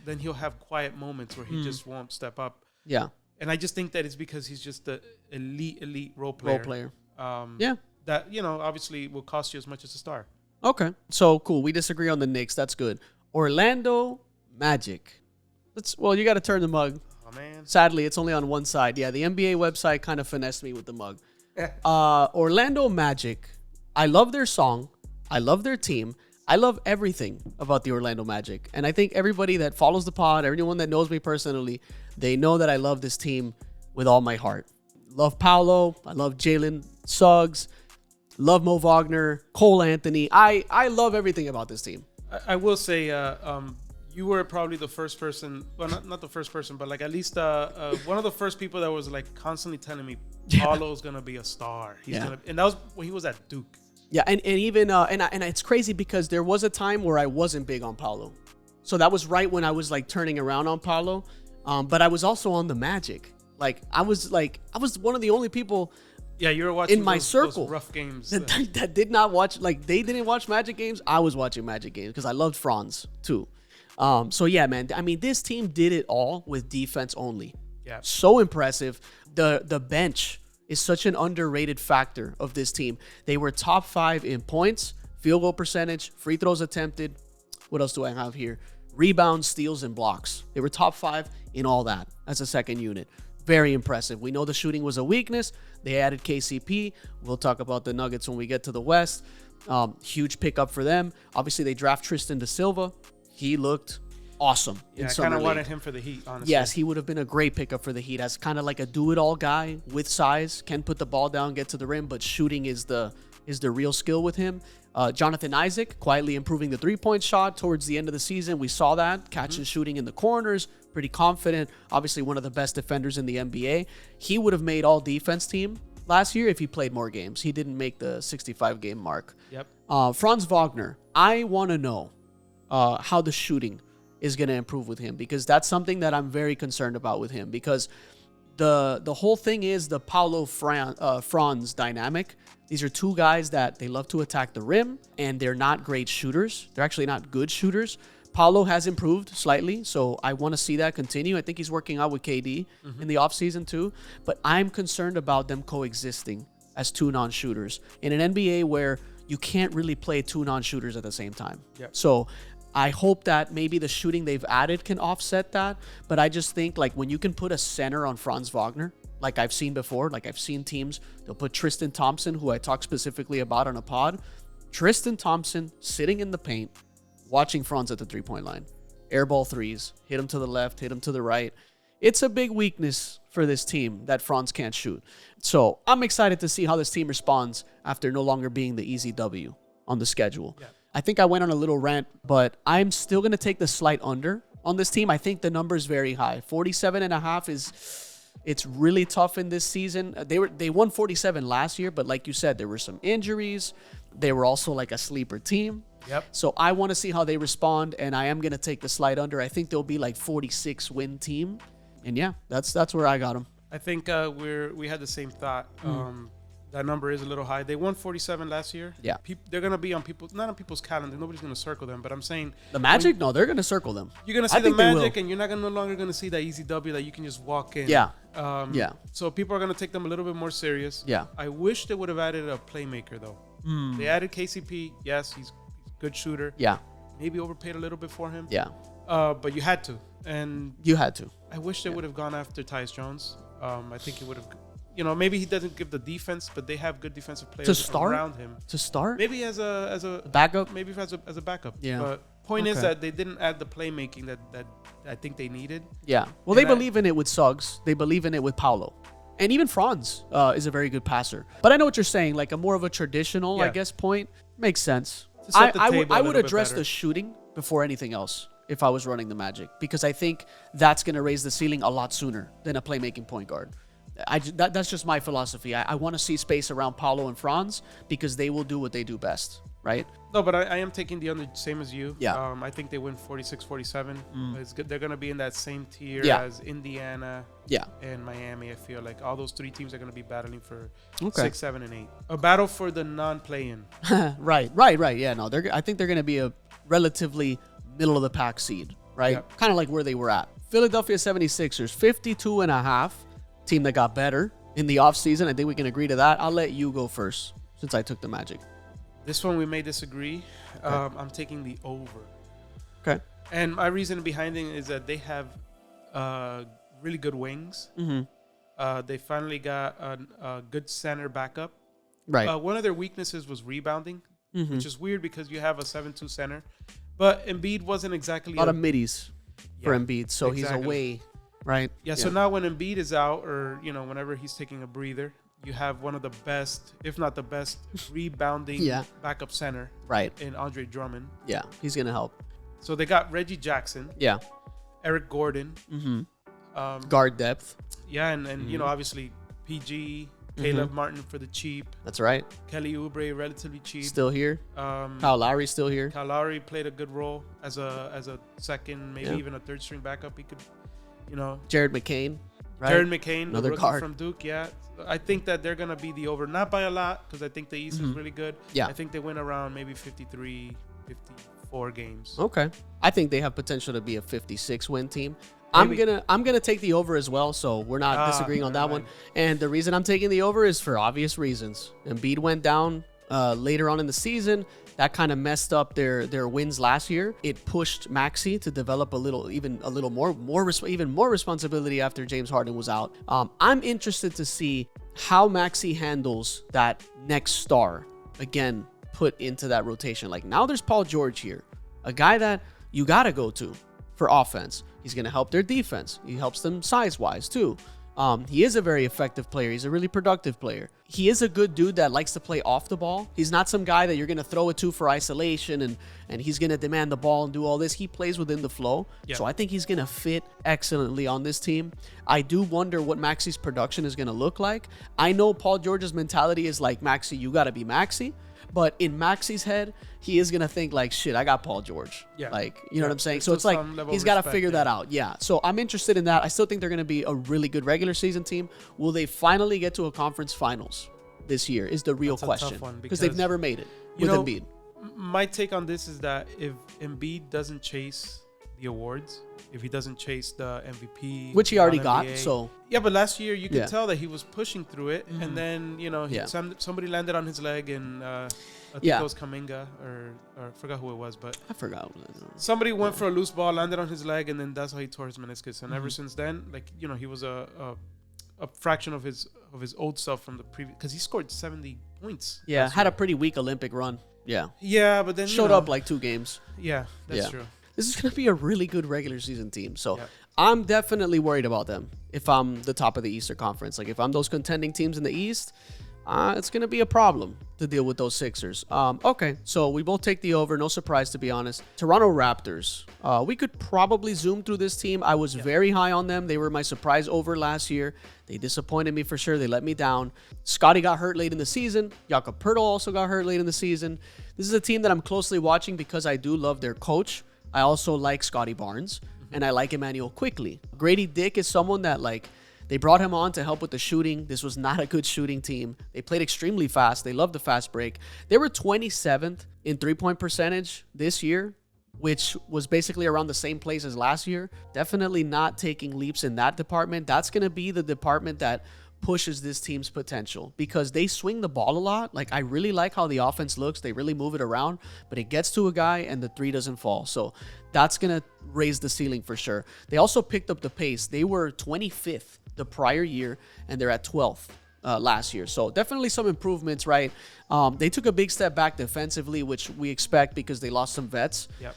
then he'll have quiet moments where he just won't step up. Yeah. And I just think that it's because he's just the elite role player. Yeah. That, obviously will cost you as much as a star. Okay. So, cool. We disagree on the Knicks. That's good. Orlando Magic. You got to turn the mug. Oh, man. Sadly, it's only on one side. Yeah, the NBA website kind of finessed me with the mug. Orlando Magic. I love their song. I love their team. I love everything about the Orlando Magic. And I think everybody that follows the pod, everyone that knows me personally, they know that I love this team with all my heart. Love Paolo. I love Jalen Suggs. Love Mo Wagner. Cole Anthony. I love everything about this team. I will say, you were probably the first person, well, not the first person, but like at least one of the first people that was like constantly telling me Paolo's gonna be a star. And that was when he was at Duke. Yeah, and even and it's crazy because there was a time where I wasn't big on Paolo, so that was right when I was like turning around on Paolo, but I was also on the Magic. I was one of the only people. Yeah, you were watching in my circle those rough games that did not watch. Like they didn't watch Magic games. I was watching Magic games because I loved Franz too. So yeah, man. I mean, this team did it all with defense only. Yeah, so impressive. The bench is such an underrated factor of this team. They were top 5 in points, field goal percentage, free throws attempted. What else do I have here? Rebounds, steals, and blocks. They were top 5 in all that as a second unit. Very impressive. We know the shooting was a weakness. They added KCP. We'll talk about the Nuggets when we get to the West. Huge pickup for them. Obviously, they draft Tristan da Silva. He looked awesome. Yeah, I kind of wanted him for the Heat, honestly. Yes, he would have been a great pickup for the Heat as kind of like a do-it-all guy with size. Can put the ball down, get to the rim, but shooting is the real skill with him. Jonathan Isaac quietly improving the three-point shot towards the end of the season. We saw that. Catch and shooting in the corners. Pretty confident. Obviously one of the best defenders in the NBA. He would have made all-defense team last year if he played more games. He didn't make the 65-game mark. Yep. Franz Wagner. I want to know how the shooting is going to improve with him, because that's something that I'm very concerned about with him, because the whole thing is the Paolo Franz dynamic. These are two guys that they love to attack the rim, and they're not great shooters. They're actually not good shooters. Paolo has improved slightly, so I want to see that continue. I think he's working out with KD in the offseason too, but I'm concerned about them coexisting as two non-shooters in an NBA where you can't really play two non-shooters at the same time. Yep. So I hope that maybe the shooting they've added can offset that. But I just think like when you can put a center on Franz Wagner, like I've seen before, like I've seen teams, they'll put Tristan Thompson, who I talked specifically about on a pod. Tristan Thompson sitting in the paint, watching Franz at the three-point line. Airball threes, hit him to the left, hit him to the right. It's a big weakness for this team that Franz can't shoot. So I'm excited to see how this team responds after no longer being the easy W on the schedule. Yeah. I think I went on a little rant, but I'm still going to take the slight under on this team. I think the number is very high. 47.5 it's really tough in this season. They won 47 last year, but like you said, there were some injuries. They were also like a sleeper team. Yep. So I want to see how they respond, and I am going to take the slight under. I think they'll be like 46 win team. And yeah, that's where I got them. I think we had the same thought. That number is a little high. They won 47 last year. Yeah. They're going to be not on people's calendar. Nobody's going to circle them, but I'm saying The Magic? No, they're going to circle them. you're going to see the Magic, and you're no longer going to see that easy W that you can just walk in. Yeah. Yeah. So people are going to take them a little bit more serious. Yeah. I wish they would have added a playmaker, though. They added KCP. Yes, he's a good shooter. Yeah. Maybe overpaid a little bit for him. Yeah. But you had to. And You had to. I wish they would have gone after Tyus Jones. I think it would have... maybe he doesn't give the defense, but they have good defensive players around him. To start? Maybe as a Backup? Maybe as a backup. Yeah. But point is Okay. that they didn't add the playmaking that I think they needed. Yeah. Well, they believe in it with Suggs. They believe in it with Paolo. And even Franz is a very good passer. But I know what you're saying, like a more of a traditional, I guess, point. Makes sense. To set the table I a would little bit address better. the shooting before anything else if I was running the Magic, because I think that's going to raise the ceiling a lot sooner than a playmaking point guard. That's just my philosophy. I want to see space around Paolo and Franz because they will do what they do best, right? No, but I am taking the under, same as you. Yeah. I think they win 46-47. It's good. They're going to be in that same tier Yeah. as Indiana Yeah. and Miami. I feel like all those three teams are going to be battling for Okay. 6, 7, and 8. A battle for the non-play-in. Right. Yeah, no, I think they're going to be a relatively middle of the pack seed, right? Yeah. Kind of like where they were at. Philadelphia 76ers, 52.5, team that got better in the offseason. I think we can agree to that. I'll let you go first since I took the Magic. This one we may disagree. I'm taking the over. Okay. And my reason behind it is that they have really good wings. They finally got a good center backup. Right. One of their weaknesses was rebounding, which is weird because you have a 7-2 center. But Embiid wasn't exactly a lot of middies for Embiid, so exactly. he's away, right? Yeah, so now when Embiid is out, or whenever he's taking a breather, you have one of the best, if not the best, rebounding backup center, right, in Andre Drummond. Yeah, he's gonna help. So they got Reggie Jackson. Yeah. Eric Gordon. Guard depth. Yeah, and obviously PG, Caleb Martin for the cheap. That's right. Kelly Oubre, relatively cheap. Still here. Kyle Lowry's still here. Kyle Lowry played a good role as a second, maybe even a third string backup. He could, Jared McCain. Right? Jared McCain, another rookie guard from Duke. Yeah, I think that they're gonna be the over, not by a lot, because I think the East is really good. Yeah, I think they win around maybe 53, 54 games. Okay, I think they have potential to be a 56 win team. Maybe. I'm gonna take the over as well, so we're not disagreeing on that one. And the reason I'm taking the over is for obvious reasons. Embiid went down later on in the season. That kind of messed up their wins last year. It pushed Maxey to develop even more responsibility after James Harden was out. I'm interested to see how Maxey handles that next star again put into that rotation. Like now there's Paul George here, a guy that you gotta go to for offense. He's gonna help their defense. He helps them size-wise too. He is a very effective player. He's a really productive player. He is a good dude that likes to play off the ball. He's not some guy that you're going to throw it to for isolation and he's going to demand the ball and do all this. He plays within the flow. Yeah. So I think he's going to fit excellently on this team. I do wonder what Maxey's production is going to look like. I know Paul George's mentality is like, Maxey, you got to be Maxey. But in Maxey's head, he is going to think like, shit, I got Paul George. Yeah. Like, you know what I'm saying? So it's like, he's got to figure that out. Yeah. So I'm interested in that. I still think they're going to be a really good regular season team. Will they finally get to a conference finals this year is the real question. Because they've never made it with Embiid. My take on this is that if Embiid doesn't chase the awards, if he doesn't chase the MVP, which he already got, so yeah, but last year you could tell that he was pushing through it, and then somebody landed on his leg, and I think it was Kuminga or I forgot who it was, but I forgot. Somebody went for a loose ball, landed on his leg, and then that's how he tore his meniscus. And ever since then, like he was a fraction of his old self from the previous, because he scored 70 points. Yeah, had a pretty weak Olympic run. Yeah, but then showed up like 2 games. Yeah, that's true. This is going to be a really good regular season team. So I'm definitely worried about them if I'm the top of the Eastern Conference. Like if I'm those contending teams in the East, it's going to be a problem to deal with those Sixers. Okay, so we both take the over. No surprise, to be honest. Toronto Raptors. We could probably zoom through this team. I was very high on them. They were my surprise over last year. They disappointed me for sure. They let me down. Scotty got hurt late in the season. Jakob Poeltl also got hurt late in the season. This is a team that I'm closely watching because I do love their coach. I also like Scotty Barnes, and I like Emmanuel Quickley. Grady Dick is someone that, like, they brought him on to help with the shooting. This was not a good shooting team. They played extremely fast. They loved the fast break. They were 27th in three-point percentage this year, which was basically around the same place as last year. Definitely not taking leaps in that department. That's going to be the department that pushes this team's potential because they swing the ball a lot. Like, I really like how the offense looks. They really move it around, but it gets to a guy and the three doesn't fall. So that's going to raise the ceiling for sure. They also picked up the pace. They were 25th the prior year, and they're at 12th last year. So definitely some improvements, right? They took a big step back defensively, which we expect because they lost some vets. Yep.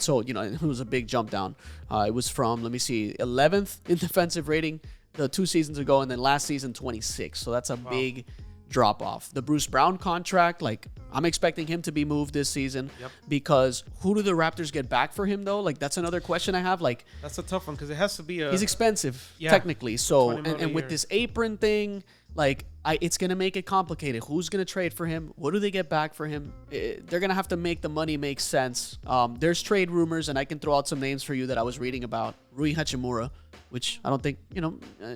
So, it was a big jump down. It was from, 11th in defensive rating the 2 seasons ago, and then last season 26. So that's a big drop off. The Bruce Brown contract, like, I'm expecting him to be moved this season because who do the Raptors get back for him, though? Like, that's another question I have. Like, that's a tough one because it has to be a... He's expensive, technically. So, and with this apron thing, like, it's going to make it complicated. Who's going to trade for him? What do they get back for him? They're going to have to make the money make sense. There's trade rumors, and I can throw out some names for you that I was reading about. Rui Hachimura, which I don't think,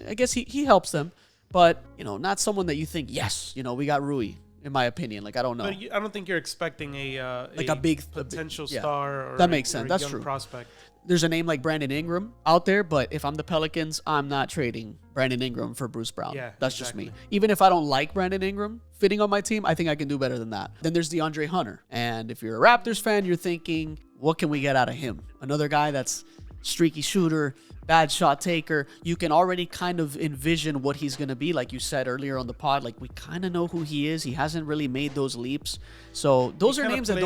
I guess he helps them. But, not someone that you think, yes, we got Rui, in my opinion. Like, I don't know. But I don't think you're expecting a big potential star or that makes sense. That's young true. Prospect. There's a name like Brandon Ingram out there, but if I'm the Pelicans, I'm not trading Brandon Ingram for Bruce Brown. Yeah, that's just me. Even if I don't like Brandon Ingram fitting on my team, I think I can do better than that. Then there's DeAndre Hunter. And if you're a Raptors fan, you're thinking, what can we get out of him? Another guy that's streaky shooter, bad shot taker. You can already kind of envision what he's going to be. Like you said earlier on the pod, like we kind of know who he is. He hasn't really made those leaps. So those are names that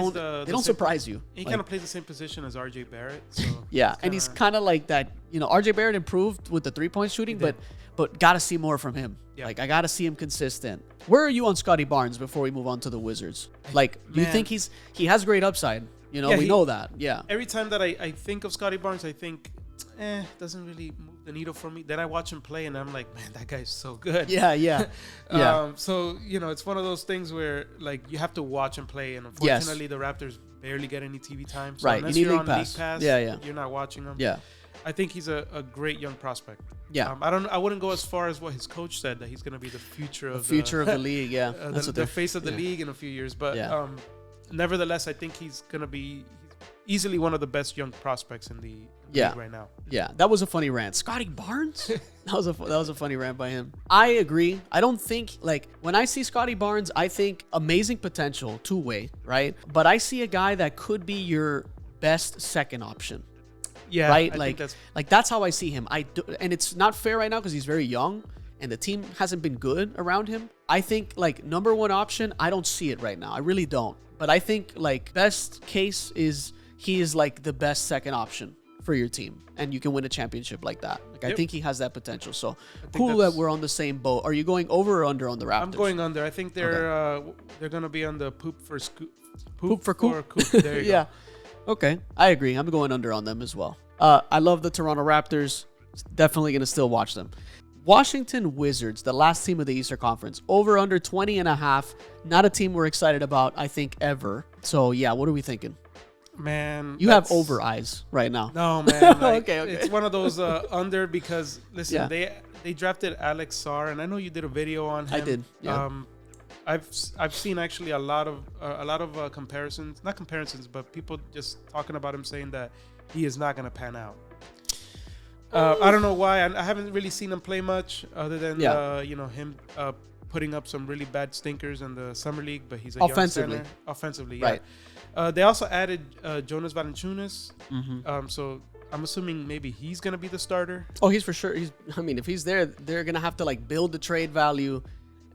don't surprise you. He kind of plays the same position as RJ Barrett. So yeah, and he's kind of like that. RJ Barrett improved with the 3-point shooting, but got to see more from him. Yeah. Like, I got to see him consistent. Where are you on Scotty Barnes before we move on to the Wizards? Like, you think he has great upside? We know that. Yeah. Every time that I think of Scotty Barnes, I think, doesn't really move the needle for me. Then I watch him play, and I'm like, man, that guy's so good. Yeah. So, it's one of those things where, like, you have to watch him play, and unfortunately, the Raptors barely get any TV time. So right. unless you need you're League on Pass. League Pass, you're not watching him. Yeah. I think he's a great young prospect. Yeah. I wouldn't go as far as what his coach said, that he's going to be the future of the league. Yeah. The face of the league in a few years. But nevertheless, I think he's going to be easily one of the best young prospects in the league right now. Yeah, that was a funny rant. Scotty Barnes? that was a funny rant by him. I agree. I don't think, like, when I see Scotty Barnes, I think amazing potential, two-way, right? But I see a guy that could be your best second option. Yeah, right. I think that's how I see him. And it's not fair right now because he's very young and the team hasn't been good around him. I think, like, number one option, I don't see it right now. I really don't. But I think, like, best case is he is like the best second option for your team, and you can win a championship like that. Like, I think he has that potential. So cool that we're on the same boat. Are you going over or under on the Raptors? I'm going under. I think they're going to be on the poop for coop. There you go. Okay, I agree. I'm going under on them as well. I love the Toronto Raptors. Definitely going to still watch them. Washington Wizards, the last team of the Eastern Conference, over under 20.5. Not a team we're excited about, I think, ever. So yeah, what are we thinking? Man, you have over eyes right now. No, man. Like, okay. It's one of those under because listen, they drafted Alex SARR, and I know you did a video on him. I did. Yeah. I've seen actually a lot of comparisons, not comparisons, but people just talking about him saying that he is not going to pan out. I don't know why. I haven't really seen him play much other than him putting up some really bad stinkers in the summer league, but he's a young center. Offensively, yeah. Right. They also added Jonas Valanciunas. Mm-hmm. So I'm assuming maybe he's going to be the starter. Oh, he's for sure. If he's there, they're going to have to, like, build the trade value.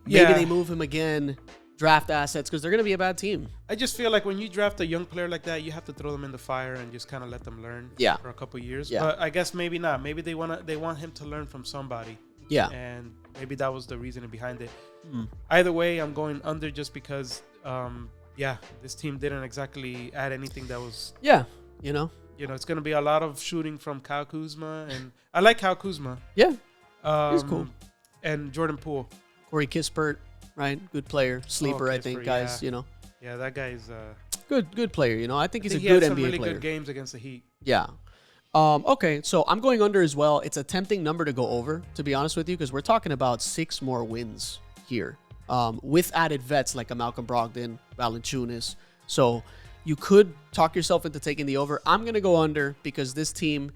Maybe they move him again, draft assets, because they're going to be a bad team. I just feel like when you draft a young player like that, you have to throw them in the fire and just kind of let them learn for a couple of years. Yeah. But I guess maybe not. Maybe they want him to learn from somebody. Yeah. And maybe that was the reasoning behind it. Either way, I'm going under just because, this team didn't exactly add anything that was... Yeah, it's going to be a lot of shooting from Kyle Kuzma. And I like Kyle Kuzma. Yeah, he's cool. And Jordan Poole. Corey Kispert, right? Good player. Sleeper, I think, guys, Yeah, that guy's... Good player, I think he's a good NBA player. He had some really good games against the Heat. Yeah. Okay, so I'm going under as well. It's a tempting number to go over, to be honest with you, because we're talking about 6 more wins here with added vets like a Malcolm Brogdon, Valanciunas. So you could talk yourself into taking the over. I'm going to go under because this team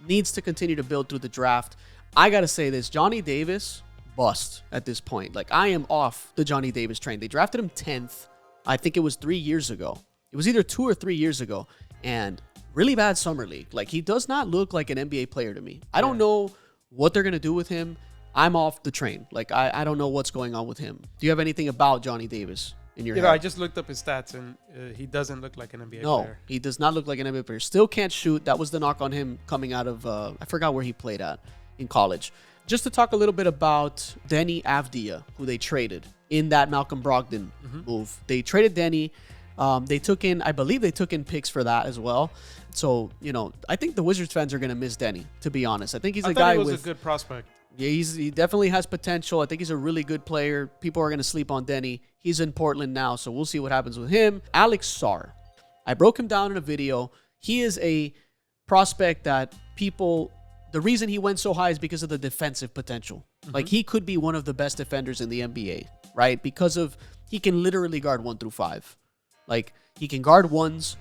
needs to continue to build through the draft. I got to say this, Johnny Davis, bust at this point. Like, I am off the Johnny Davis train. They drafted him 10th. I think it was 3 years ago. It was either 2 or 3 years ago. And really bad summer league. Like, he does not look like an NBA player to me. I don't know what they're going to do with him. I'm off the train. Like, I don't know what's going on with him. Do you have anything about Johnny Davis in your head? I just looked up his stats, and he doesn't look like an NBA player. No, he does not look like an NBA player. Still can't shoot. That was the knock on him coming out of, I forgot where he played at in college. Just to talk a little bit about Denny Avdia, who they traded. in that Malcolm Brogdon move. They traded Denny. They took in, I believe they took in picks for that as well. So, you know, I think the Wizards fans are going to miss Denny, to be honest. I think he's a guy he was with a good prospect. Yeah, he definitely has potential. I think he's a really good player. People are going to sleep on Denny. He's in Portland now, so we'll see what happens with him. Alex SARR. I broke him down in a video. He is a prospect that people, the reason he went so high is because of the defensive potential. Like, he could be one of the best defenders in the NBA, right? Because of, he can literally guard 1 through 5. Like, he can guard ones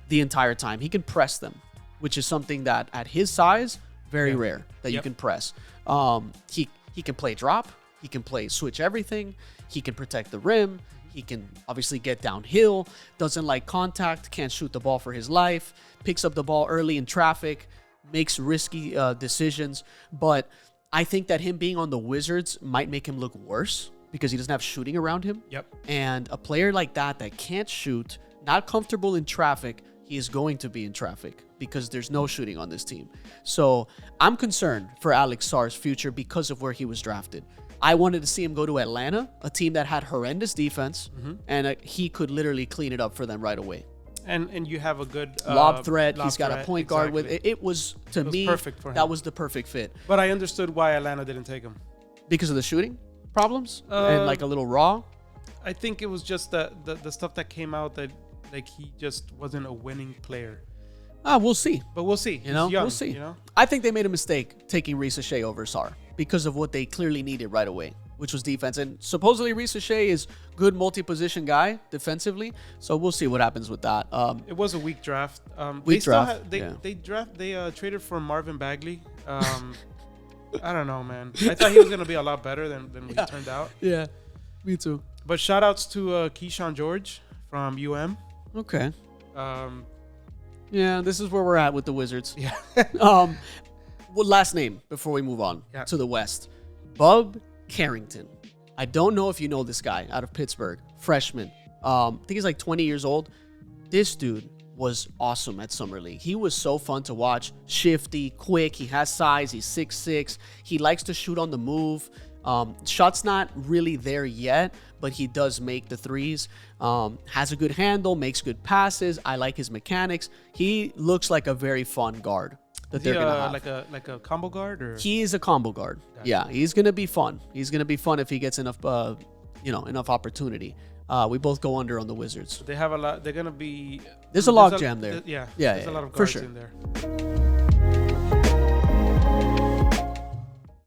the entire time. He can press them, which is something that at his size, very rare that you can press. He can play drop. He can play switch everything. He can protect the rim. He can obviously get downhill. Doesn't like contact. Can't shoot the ball for his life. Picks up the ball early in traffic. Makes risky decisions. But I think that him being on the Wizards might make him look worse because he doesn't have shooting around him. And a player like that can't shoot, not comfortable in traffic, he is going to be in traffic because there's no shooting on this team. So I'm concerned for Alex SARR's future because of where he was drafted. I wanted to see him go to Atlanta, a team that had horrendous defense, and he could literally clean it up for them right away. And you have a good lob threat. He's got a point guard with it. It was, to me, perfect for him. That was the perfect fit. But I understood why Atlanta didn't take him. Because of the shooting problems and like a little raw? I think it was just the stuff that came out that like he just wasn't a winning player. We'll see. But we'll see. You know, young, we'll see. You know? I think they made a mistake taking Risa Shea over SARR because of what they clearly needed right away, which was defense. And supposedly Risa Shea is good multi-position guy defensively. So we'll see what happens with that. It was a weak draft. They traded for Marvin Bagley. I don't know, man. I thought he was gonna be a lot better than he turned out. Yeah, me too. But shout outs to Keyshawn George from UM. Okay. Yeah, this is where we're at with the Wizards. Yeah. Well, last name before we move on to the West. Bub Carrington. I don't know if you know this guy out of Pittsburgh. Freshman. I think he's like 20 years old. This dude was awesome at Summer League. He was so fun to watch. Shifty, quick. He has size. He's 6'6". He likes to shoot on the move. Shot's not really there yet, but he does make the threes. Has a good handle, makes good passes. I like his mechanics. He looks like a very fun guard that they're gonna have. Like a combo guard, or he is a combo guard. Gotcha. Yeah, he's gonna be fun. He's gonna be fun if he gets enough, enough opportunity. We both go under on the Wizards. They have a lot. They're gonna be. There's a logjam there. There's a lot of guards for sure. in there.